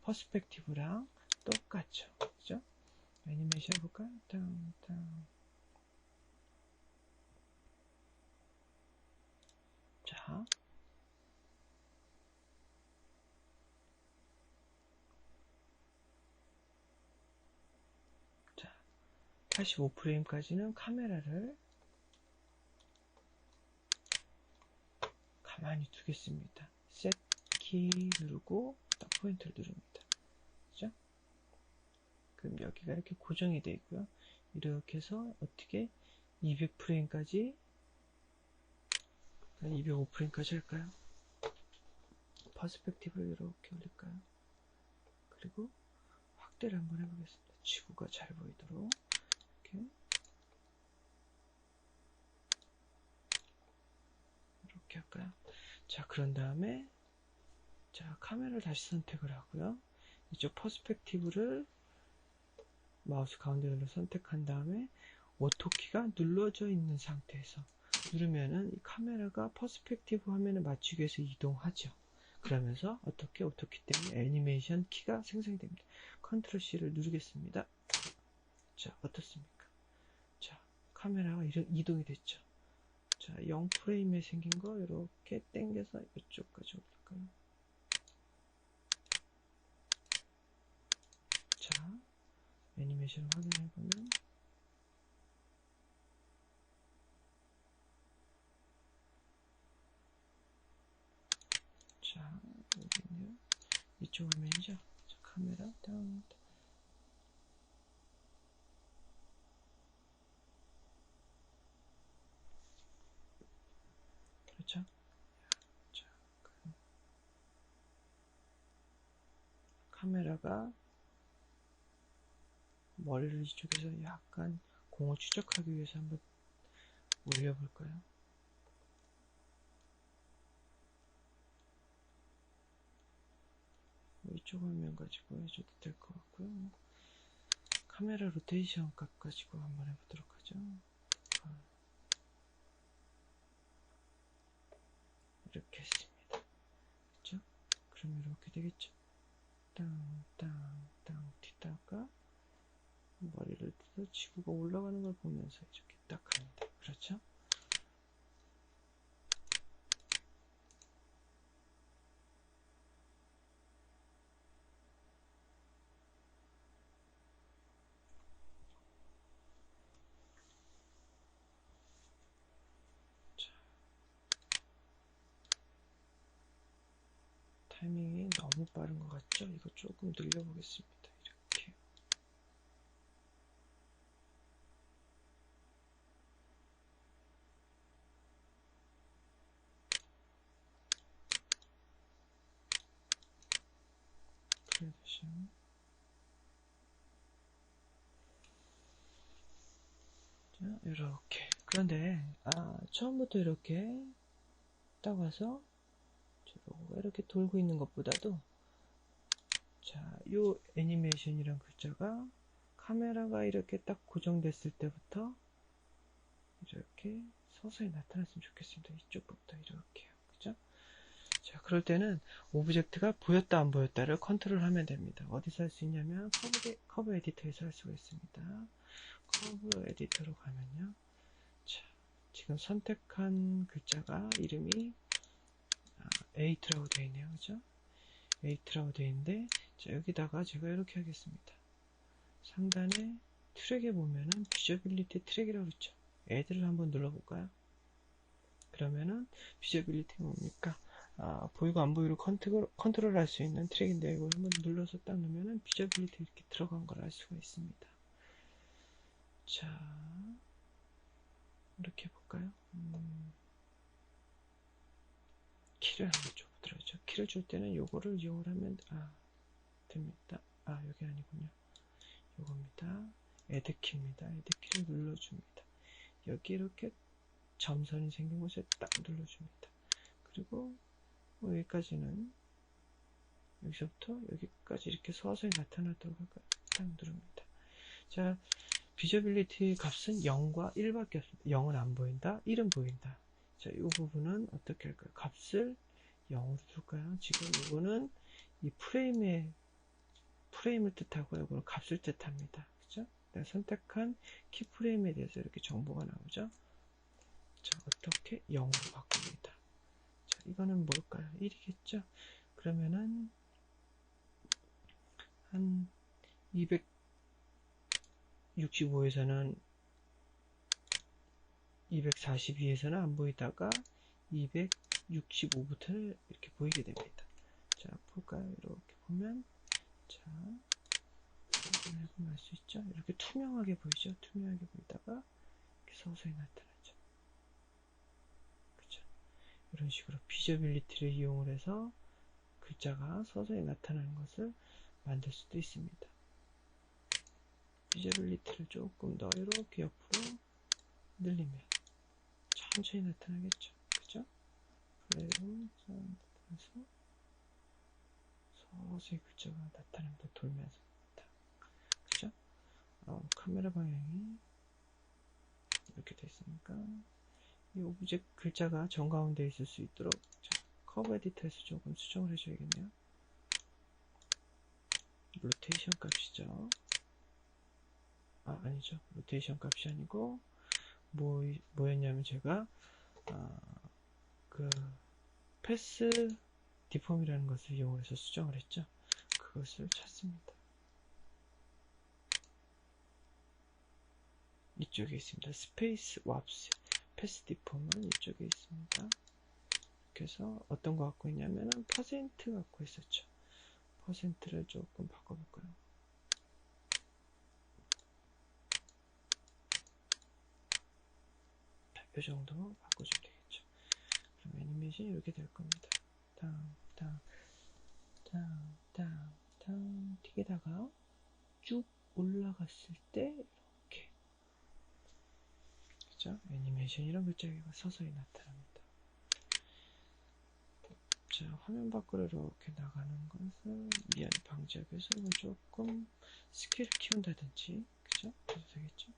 퍼스펙티브랑 똑같죠. 그죠? 애니메이션 해볼까요? 땅땅. 자. 자. 85프레임까지는 카메라를 가만히 두겠습니다. 셋 키 누르고 딱 포인트를 누릅니다. 그죠? 그럼 여기가 이렇게 고정이 되어 있고요. 이렇게 해서 어떻게 200프레임까지 205프레임까지 할까요? 퍼스펙티브를 이렇게 올릴까요? 그리고 확대를 한번 해보겠습니다. 지구가 잘 보이도록 이렇게 할까요? 자, 그런 다음에 자, 카메라를 다시 선택을 하고요. 이쪽 퍼스펙티브를 마우스 가운데로 선택한 다음에 오토키가 눌러져 있는 상태에서 누르면은 이 카메라가 퍼스펙티브 화면에 맞추기 위해서 이동하죠. 그러면서 어떻게 오토키 때문에 애니메이션 키가 생성이 됩니다. 컨트롤 C를 누르겠습니다. 자, 어떻습니까? 자, 카메라가 이동이 됐죠. 자, 0프레임에 생긴 거 이렇게 당겨서 이쪽까지 올릴까요? 자, 애니메이션을 확인해보면 자, 여기 있네요. 이쪽 화면이죠. 자, 카메라 다운. 그렇죠? 자, 카메라가 머리를 이쪽에서 약간 공을 추적하기 위해서 한번 올려볼까요? 이쪽 화면 가지고 해줘도 될 것 같고요. 카메라 로테이션 값 가지고 한번 해보도록 하죠. 이렇게 했습니다. 그렇죠? 그럼 이렇게 되겠죠? 땅땅땅 뛰다가 머리를 뜯어 지구가 올라가는 걸 보면서 이렇게 딱 합니다. 그렇죠? 타이밍이 너무 빠른 것 같죠? 이거 조금 늘려보겠습니다. 이렇게. 볼게요. 다시. 자, 이렇게. 그런데 처음부터 이렇게 딱 와서 이렇게 돌고 있는 것보다도, 자, 요 애니메이션이란 글자가 카메라가 이렇게 딱 고정됐을 때부터 이렇게 서서히 나타났으면 좋겠습니다. 이쪽부터 이렇게요. 그죠? 자, 그럴 때는 오브젝트가 보였다 안 보였다를 컨트롤하면 됩니다. 어디서 할 수 있냐면 커브 에디터에서 할 수가 있습니다. 커브 에디터로 가면요. 자, 지금 선택한 글자가 이름이 8라고 되어 있네요. 그죠? 8라고 되어 있는데, 자, 여기다가 제가 이렇게 하겠습니다. 상단에 트랙에 보면은 비저빌리티 트랙이라고 있죠. 애들을 한번 눌러볼까요? 그러면은 비저빌리티가 뭡니까? 보이고 안 보이고 컨트롤 할 수 있는 트랙인데, 이걸 한번 눌러서 딱 넣으면은 비저빌리티 이렇게 들어간 걸 알 수가 있습니다. 자, 이렇게 해볼까요? 키를 한번 줘보더라죠. 키를 줄 때는 요거를 이용을 하면 됩니다. 여기 아니군요. 요겁니다. 애드키입니다. 애드키를 눌러줍니다. 여기 이렇게 점선이 생긴 곳에 딱 눌러줍니다. 그리고 여기까지는, 여기서부터 여기까지 이렇게 서서히 나타나도록 할까요? 딱 누릅니다. 자, 비저빌리티 값은 0과 1밖에 없습니다. 0은 안 보인다, 1은 보인다. 자, 이 부분은 어떻게 할까요? 값을 0으로 둘까요? 지금 이거는 이 프레임을 뜻하고, 이거는 값을 뜻합니다. 그죠? 내가 선택한 키프레임에 대해서 이렇게 정보가 나오죠? 자, 어떻게 0으로 바꿉니다. 자, 이거는 뭘까요? 1이겠죠? 그러면은 한 265에서는 242에서는 안 보이다가 265부터 이렇게 보이게 됩니다. 자, 볼까요? 이렇게 보면, 자, 해보면 알 수 있죠? 이렇게 투명하게 보이죠? 투명하게 보이다가 이렇게 서서히 나타나죠. 그죠? 이런 식으로 비저빌리티를 이용을 해서 글자가 서서히 나타나는 것을 만들 수도 있습니다. 비저빌리티를 조금 더 이렇게 옆으로 늘리면 천천히 나타나겠죠. 그죠? 플레이로 나타나서 서서히 글자가 나타납니다. 돌면서. 그죠? 카메라 방향이 이렇게 돼 있으니까 이 오브젝트 글자가 정가운데 있을 수 있도록, 자, 커브 에디터에서 조금 수정을 해줘야겠네요. 로테이션 값이죠. 아니죠. 로테이션 값이 아니고 뭐였냐면 제가 그 패스 디폼이라는 것을 이용해서 수정을 했죠. 그것을 찾습니다. 이쪽에 있습니다. 스페이스 왑스 패스 디폼은 이쪽에 있습니다. 그래서 어떤 거 갖고 있냐면은 퍼센트 갖고 있었죠. 퍼센트를 조금 바꿔볼까요? 이 정도 바꿔주면 되겠죠. 그럼 애니메이션이 이렇게 될 겁니다. 틱에다가 쭉 올라갔을 때 이렇게, 그죠? 애니메이션이란 글자가 서서히 나타납니다. 자, 화면 밖으로 이렇게 나가는 것을 미연에 방지하기 위해서 이건 조금 스케일을 키운다든지, 그죠? 그래도 되겠죠?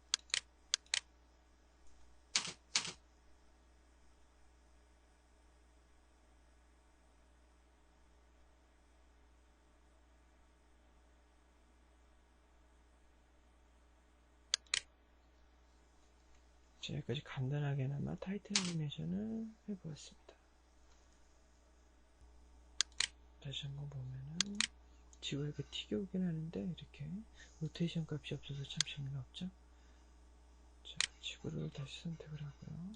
자, 여기까지 간단하게나마 타이틀 애니메이션을 해보았습니다. 다시 한번 보면은 지구가 이렇게 튀겨오긴 하는데 이렇게 로테이션 값이 없어서 참 재미가 없죠. 자, 지구를 다시 선택을 하고요.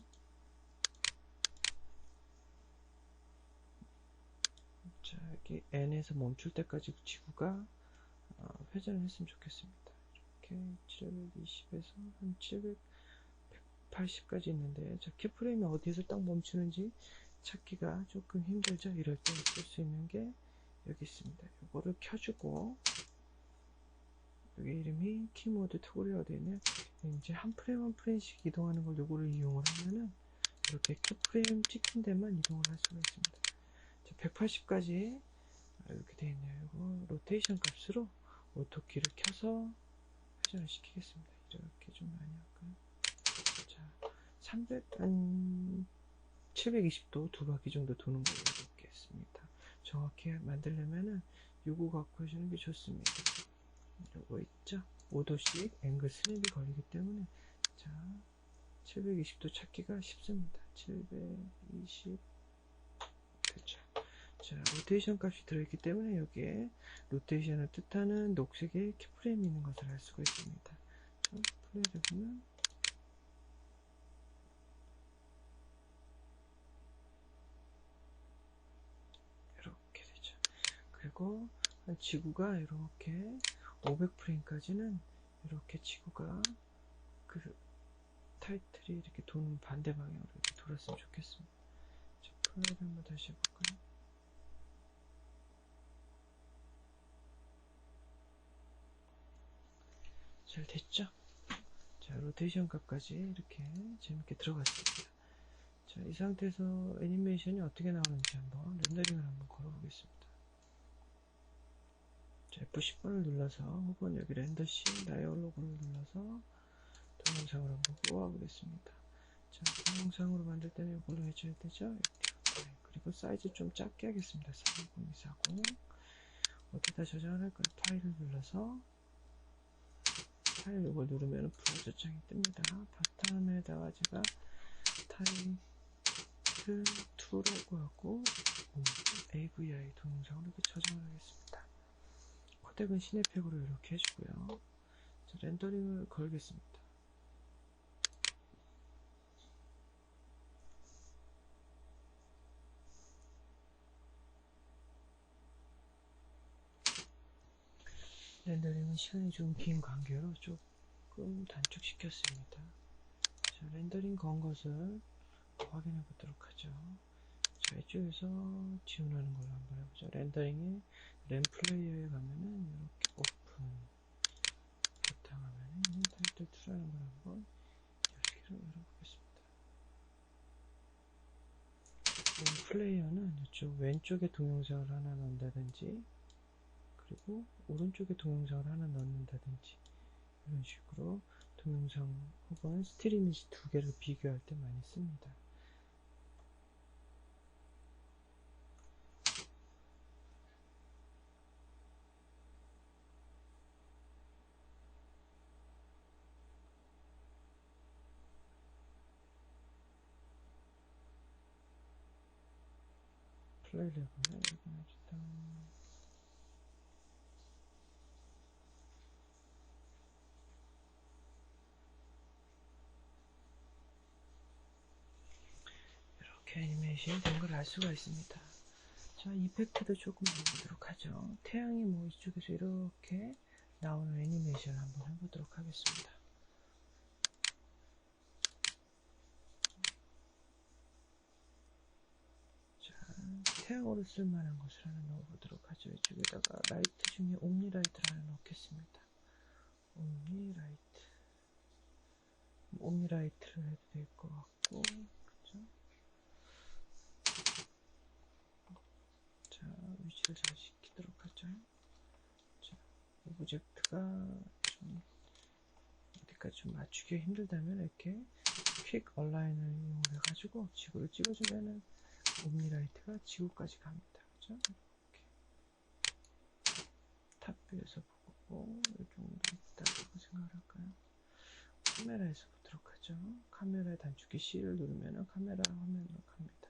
자, 여기 N에서 멈출 때까지 지구가 회전을 했으면 좋겠습니다. 이렇게 720에서 한 780까지 있는데, 자, 키프레임이 어디에서 딱 멈추는지 찾기가 조금 힘들죠. 이럴 때 쓸 수 있는 게 여기 있습니다. 이거를 켜주고, 여기 이름이 키모드 토그레어가 되어 있네요. 이제 한 프레임 한 프레임씩 이동하는 걸 요거를 이용을 하면은 이렇게 키프레임 찍힌 데만 이동을 할 수가 있습니다. 180까지 이렇게 되어 있네요. 이거 로테이션 값으로 오토키를 켜서 회전을 시키겠습니다. 이렇게 좀 많이 할까요? 자, 720도 두 바퀴 정도 도는 걸로 해보겠습니다. 정확히 만들려면은 요거 갖고 해주는 게 좋습니다. 요거 있죠? 5도씩 앵글 스냅이 걸리기 때문에, 자, 720도 찾기가 쉽습니다. 720, 그렇죠. 자, 로테이션 값이 들어있기 때문에 여기에 로테이션을 뜻하는 녹색의 키프레임이 있는 것을 알 수가 있습니다. 자, 플레이를 보면 이렇게 되죠. 그리고 지구가 이렇게 500프레임까지는 이렇게 지구가 그 타이틀이 이렇게 도는 반대 방향으로 이렇게 돌았으면 좋겠습니다. 자, 플레이를 한번 다시 해볼까요? 잘 됐죠? 자, 로테이션 값까지 이렇게 재밌게 들어갔습니다. 자, 이 상태에서 애니메이션이 어떻게 나오는지 한번 렌더링을 한번 걸어보겠습니다. 자, F10번을 눌러서 혹은 여기 렌더 C 다이얼 로그를 눌러서 동영상을 한번 뽑아보겠습니다. 자, 동영상으로 만들 때는 이걸로 해줘야 되죠? 네, 그리고 사이즈 좀 작게 하겠습니다. 30240. 어디다 저장을 할까요? 파일을 눌러서 파일 이걸 누르면 브라우저 창이 뜹니다. 바탕에다가 제가 타이틀 2라고 하고 AVI 동영상으로 이렇게 저장을 하겠습니다. 코덱은 시네팩으로 이렇게 해주고요. 자, 렌더링을 걸겠습니다. 렌더링은 시간이 좀 긴 관계로 조금 단축시켰습니다. 자, 렌더링 건 것을 확인해 보도록 하죠. 자, 이쪽에서 지원하는 걸로 한번 해보죠. 렌더링에 램 플레이어에 가면은 이렇게 오픈 바탕화면에 있는 타이틀 2라는 걸 한번 열어보겠습니다. 램 플레이어는 이쪽 왼쪽에 동영상을 하나 넣는다든지, 그리고 오른쪽에 동영상을 하나 넣는다든지, 이런 식으로 동영상 혹은 스틸 이미지 두 개를 비교할 때 많이 씁니다. 플레이를 해보면 이번에 일단 이렇게 애니메이션이 된 걸 알 수가 있습니다. 자, 이펙트도 조금 해보도록 하죠. 태양이 뭐 이쪽에서 이렇게 나오는 애니메이션을 한번 해보도록 하겠습니다. 자, 태양으로 쓸만한 것을 하나 넣어보도록 하죠. 이쪽에다가 라이트 중에 옴니라이트를 하나 넣겠습니다. 옴니라이트를 해도 될 것 같고, 그죠? 자, 위치를 잘 시키도록 하죠. 자, 오브젝트가 좀 어디까지 좀 맞추기 힘들다면 이렇게 퀵 얼라인을 이용해가지고 지구를 찍어주면은 옴니라이트가 지구까지 갑니다. 그죠? 이렇게 탑뷰에서 보고 이 정도 있다고 생각을 할까요? 카메라에서 보도록 하죠. 카메라 단축키 C를 누르면 카메라 화면으로 갑니다.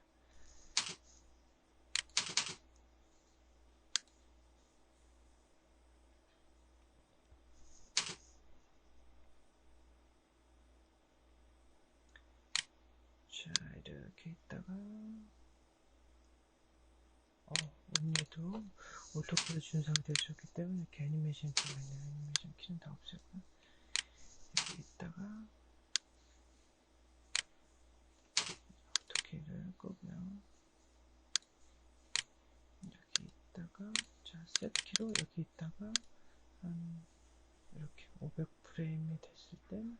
자, 이렇게 있다가 옴니도 오토키를 준 상태로 줬기 때문에 이렇게 애니메이션 키가 있네요. 애니메이션 키는 다 없애고요. 여기 있다가 오토키를 끄고요. 여기 있다가 여기다가 자 셋키로 여기 있다가 한 이렇게 500프레임이 됐을 땐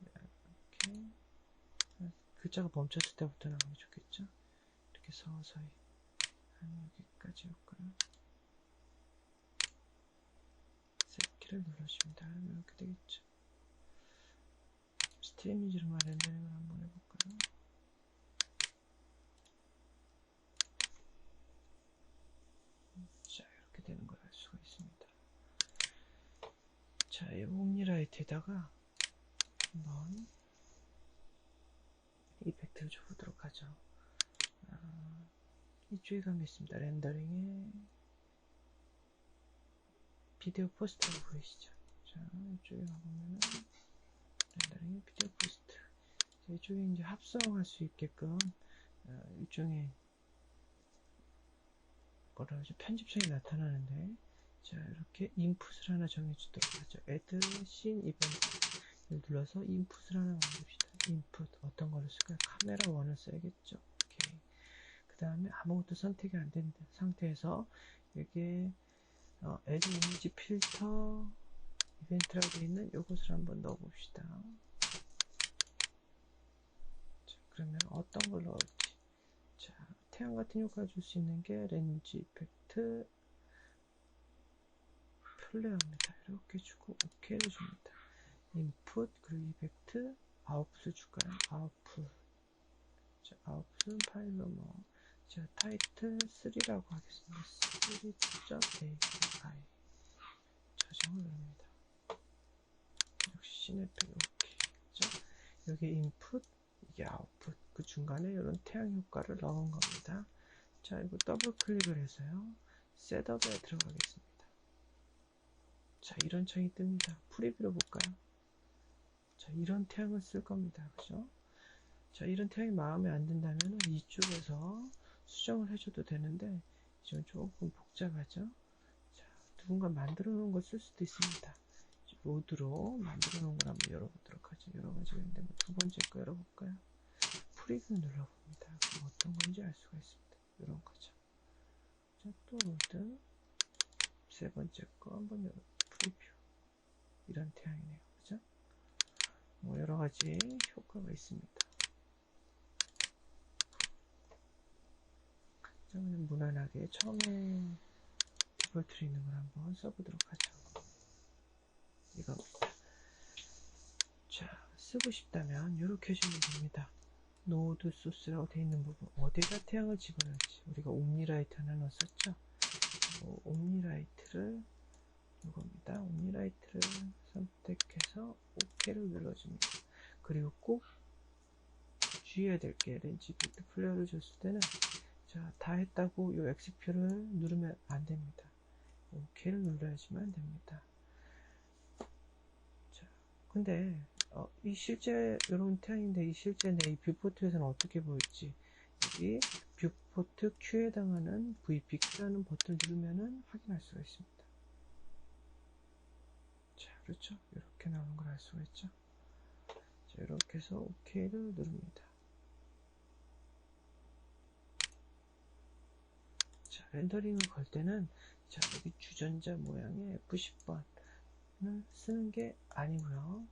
이렇게 글자가 멈췄을 때부터 나오면 좋겠죠. 이렇게 서서히 한 여기까지 올까요? 셋키를 눌러줍니다. 이렇게 되겠죠. 스트림 이미지로만 렌더링을 한번 해볼까요? 자, 이렇게 되는 걸 알 수가 있습니다. 자, 이 옴니라이트에다가 한번 이펙트를 줘보도록 하죠. 이쪽에 가면 있습니다. 렌더링에 비디오 포스트라고 보이시죠? 자, 이쪽에 가보면은 렌더링에 비디오 포스트. 자, 이쪽에 이제 합성할 수 있게끔 일종의 뭐라 그러죠? 편집성이 나타나는데, 자, 이렇게 인풋을 하나 정해주도록 하죠. add scene event를 눌러서 인풋을 하나 만듭시다. 인풋 어떤 걸로 쓸까요? 카메라 1을 써야겠죠. 오케이. 그 다음에 아무것도 선택이 안 된 상태에서 여기에 add image filter 이벤트라고 되어 있는 이것을 한번 넣어 봅시다. 자, 그러면 어떤 걸 넣을지. 자, 태양 같은 효과를 줄 수 있는 게 렌즈 이펙트 플레어입니다. 이렇게 주고 OK를 줍니다. 인풋 그리고 이펙트 아웃풋을 줄까요? 아웃풋. 자, 아웃풋은 파일로 뭐 제가 타이틀 3라고 하겠습니다. 3.api 저장을 누릅니다. 역시 시네필 오케이. 여기 인풋 이게 아웃풋 그 중간에 이런 태양 효과를 넣은 겁니다. 자, 이거 더블 클릭을 해서요 셋업에 들어가겠습니다. 자, 이런 창이 뜹니다. 프리뷰로 볼까요? 자, 이런 태양을 쓸 겁니다. 그죠? 자, 이런 태양이 마음에 안 든다면 이쪽에서 수정을 해줘도 되는데 지금 조금 복잡하죠? 자, 누군가 만들어 놓은 걸 쓸 수도 있습니다. 로드로 만들어 놓은 걸 한번 열어보도록 하죠. 여러 가지가 있는데 두 번째 거 열어볼까요? 프리뷰 눌러봅니다. 그럼 어떤 건지 알 수가 있습니다. 이런 거죠. 자, 또 로드 세 번째 거 한번 열어 프리뷰 이런 태양이네요. 그죠? 뭐 여러 가지 효과가 있습니다. 자, 그냥 무난하게 처음에 디폴트로 있는 걸 한번 써보도록 하죠. 이겁니다. 자, 쓰고 싶다면 이렇게 해주면 됩니다. 노드 소스라고 되어 있는 부분 어디다 태양을 집어넣을지 우리가 옴니라이트 하나 넣었었죠. 옴니라이트를 이겁니다. 옴니라이트를 선택해서 OK를 눌러줍니다. 그리고 꼭 주의해야 될 게 렌즈 이펙트 플레어를 줬을 때는 자, 다 했다고 이 X표를 누르면 안 됩니다. OK를 눌러야지만 됩니다. 자, 근데 이 실제 이런 태양인데 이 실제 내 이 뷰포트에서는 어떻게 보일지 여기 뷰포트 Q에 해당하는 VPQ라는 버튼을 누르면은 확인할 수가 있습니다. 자, 그렇죠? 이렇게 나오는 걸 알 수가 있죠. 자, 이렇게 해서 OK를 누릅니다. 자, 렌더링을 걸 때는 자, 여기 주전자 모양의 F10번을 쓰는 게 아니고요.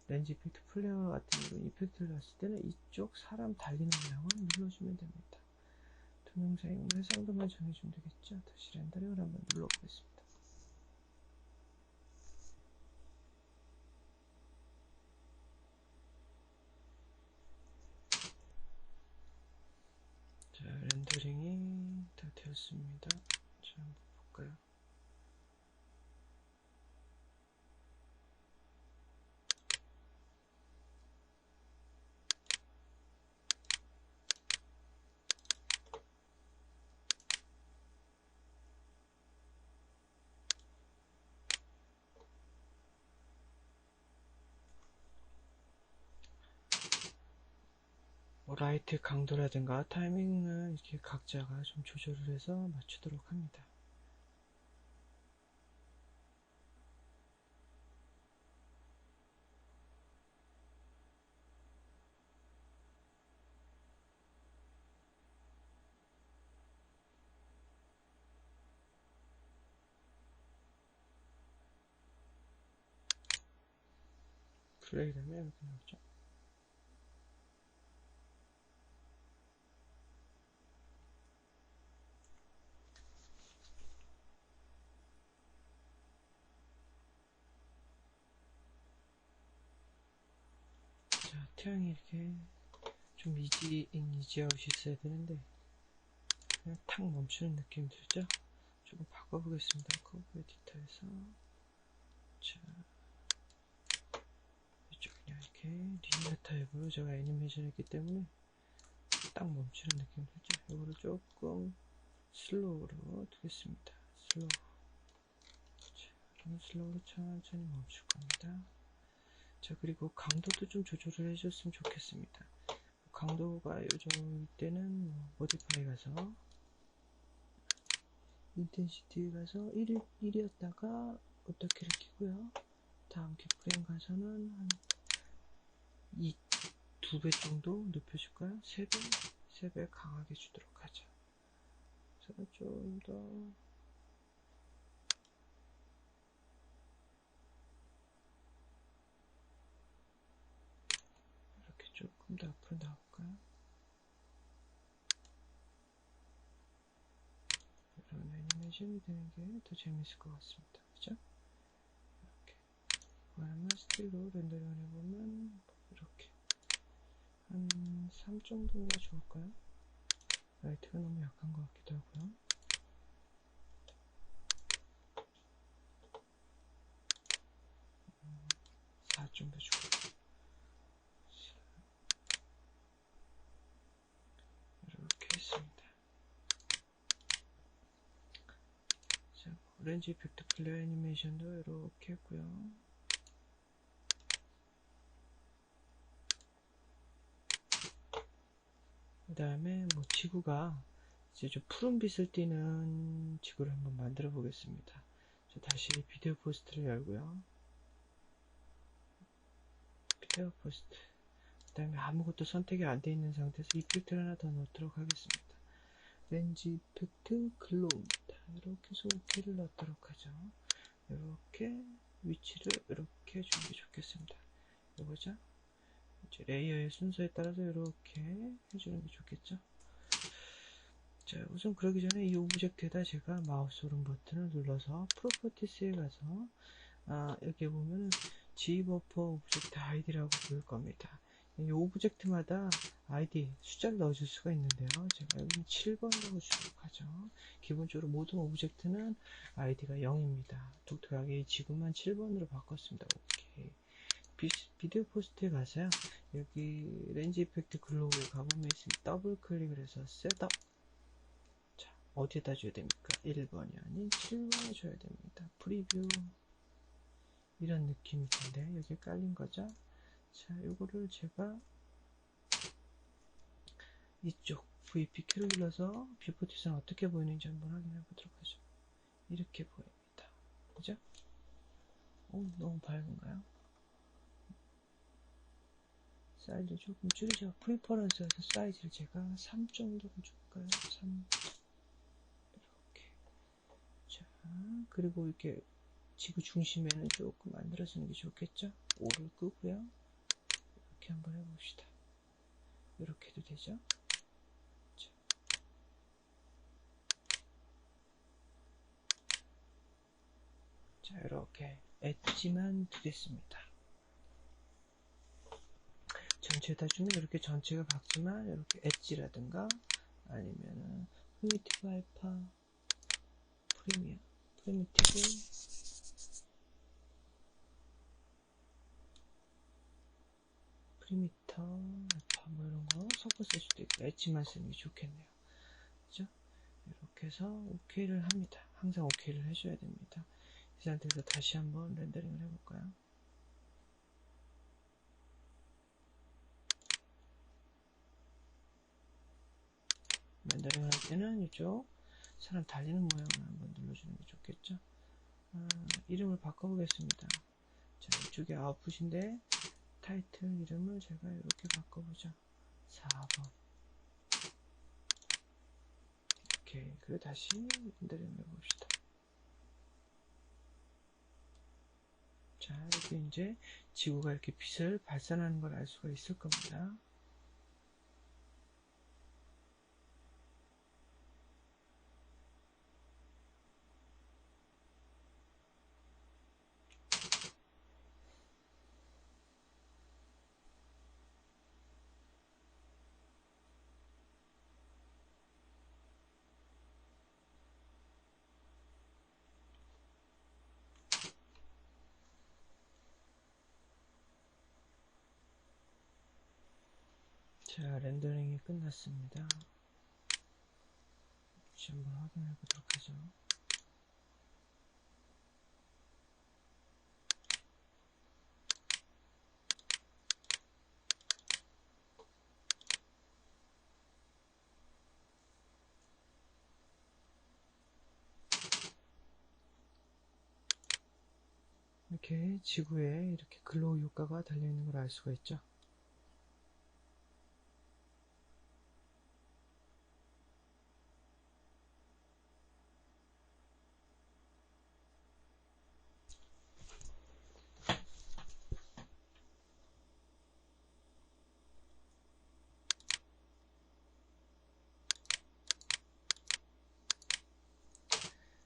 렌즈 이펙트 플레이어 같은 이런 이펙트를 넣었을 때는 이쪽 사람 달리는 모양을 눌러주면 됩니다. 동영상 해상도만 정해주면 되겠죠. 다시 렌더링을 한번 눌러보겠습니다. 자, 렌더링이 다 되었습니다. 자, 한번 볼까요? 라이트 강도라든가 타이밍을 이렇게 각자가 좀 조절을 해서 맞추도록 합니다. 플레이라면 이렇게 나오죠. 자, 태양이 이렇게 좀 이지아웃이 있어야 되는데 그냥 탁 멈추는 느낌 들죠? 조금 바꿔보겠습니다. 커브 에디터에서 자, 이쪽 그냥 이렇게 리니어 타입으로 제가 애니메이션 했기 때문에 딱 멈추는 느낌 들죠? 이거를 조금 슬로우로 두겠습니다. 슬로우. 자, 그러면 슬로우로 천천히 멈출 겁니다. 자, 그리고 강도도 좀 조절을 해줬으면 좋겠습니다. 강도가 요즘 이때는 모디파이 가서 인텐시티 가서 1이었다가 어떻게를 키고요. 다음 키프레임 가서는 한 2배 정도 높여줄까요? 3배 강하게 주도록 하죠. 그래서 좀 더 이렇게 조금 더 앞으로 나올까요? 이런 애니메이션이 되는 게 더 재밌을 것 같습니다. 그죠? 이렇게. 그러면 스틸로 렌더링을 해보면 이렇게 한 3 정도가 좋을까요? 라이트가 너무 약한 것 같기도 하고요. 4 정도 주고 이렇게 했습니다. 자, 오렌지 이펙트 플레어 애니메이션도 이렇게 했고요. 그 다음에 뭐 지구가 이제 좀 푸른빛을 띠는 지구를 한번 만들어 보겠습니다. 자, 다시 비디오 포스트를 열고요. 비디오 포스트. 그 다음에 아무것도 선택이 안 돼 있는 상태에서 이펙트를 하나 더 넣도록 하겠습니다. 렌즈 이펙트 글로우입니다. 이렇게 해서 OK를 넣도록 하죠. 이렇게 위치를 이렇게 해주는 게 좋겠습니다. 이거죠? 이제 레이어의 순서에 따라서 이렇게 해주는 게 좋겠죠? 자, 우선 그러기 전에 이 오브젝트에다 제가 마우스 오른 버튼을 눌러서 프로퍼티스에 가서 여기 보면은 Gbuffer 오브젝트 아이디라고 보일 겁니다. 이 오브젝트마다 아이디 숫자를 넣어줄 수가 있는데요. 제가 여기는 7번 넣어주도록 하죠. 기본적으로 모든 오브젝트는 아이디가 0입니다. 독특하게 이 지구만 7번으로 바꿨습니다. 오케이. 비디오 포스트에 가서요. 여기 렌즈 이펙트 글로우에 가보면 있습니다. 더블 클릭을 해서 셋업. 자, 어디에다 줘야 됩니까? 1번이 아닌 7번에 줘야 됩니다. 프리뷰. 이런 느낌일 텐데, 여기 깔린 거죠? 자, 요거를 제가 이쪽 VPK를 눌러서 뷰포티스는 어떻게 보이는지 한번 확인해 보도록 하죠. 이렇게 보입니다. 그죠? 너무 밝은가요? 사이즈 조금 줄이죠. 프리퍼런스에서 사이즈를 제가 3 정도로 줄까요? 3. 이렇게. 자, 그리고 이렇게 지구 중심에는 조금 만들어주는 게 좋겠죠? 5를 끄고요. 이렇게 한번 해봅시다. 이렇게 해도 되죠? 자, 이렇게 엣지만 두겠습니다. 전체에다 주면 이렇게 전체가 밝지만 이렇게 엣지라든가 아니면은 프리미티브 알파 프리미터 알파 뭐 이런 거 섞어 쓸 수도 있고 엣지만 쓰는 게 좋겠네요. 그죠? 이렇게 해서 OK를 합니다. 항상 OK를 해줘야 됩니다. 이 상태에서 다시 한번 렌더링을 해볼까요? 렌더링 할 때는 이쪽 사람 달리는 모양을 한번 눌러주는 게 좋겠죠? 이름을 바꿔보겠습니다. 자, 이쪽에 아웃풋인데 타이틀 이름을 제가 이렇게 바꿔보죠. 4번. 오케이. 그리고 다시 렌더링 해봅시다. 자, 이렇게 이제 지구가 이렇게 빛을 발산하는 걸 알 수가 있을 겁니다. 자, 렌더링이 끝났습니다. 다시 한번 확인해 보도록 하죠. 이렇게 지구에 이렇게 글로우 효과가 달려있는 걸 알 수가 있죠.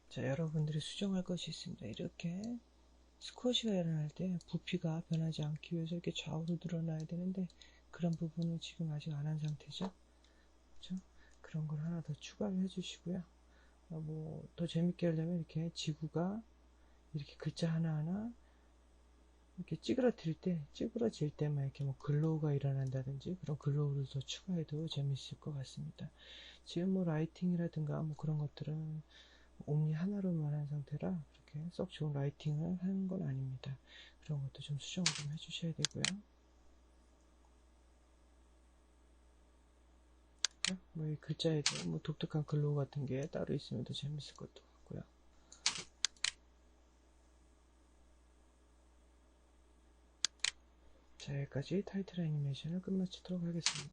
자, 여러분들이 수정할 것이 있습니다. 이렇게 스쿼시가 일어날 때 부피가 변하지 않기 위해서 이렇게 좌우로 늘어나야 되는데 그런 부분은 지금 아직 안 한 상태죠. 그렇죠? 그런 걸 하나 더 추가를 해주시고요. 뭐 더 재밌게 하려면 이렇게 지구가 이렇게 글자 하나하나 이렇게 찌그러질 때만 이렇게 뭐 글로우가 일어난다든지 그런 글로우를 더 추가해도 재밌을 것 같습니다. 지금 뭐 라이팅이라든가 뭐 그런 것들은 옴니 하나로만 한 상태라 그렇게 썩 좋은 라이팅을 하는 건 아닙니다. 그런 것도 좀 수정을 좀 해주셔야 되고요. 뭐 이 글자에도 뭐 독특한 글로우 같은 게 따로 있으면 더 재밌을 것도 같고요. 자, 여기까지 타이틀 애니메이션을 끝마치도록 하겠습니다.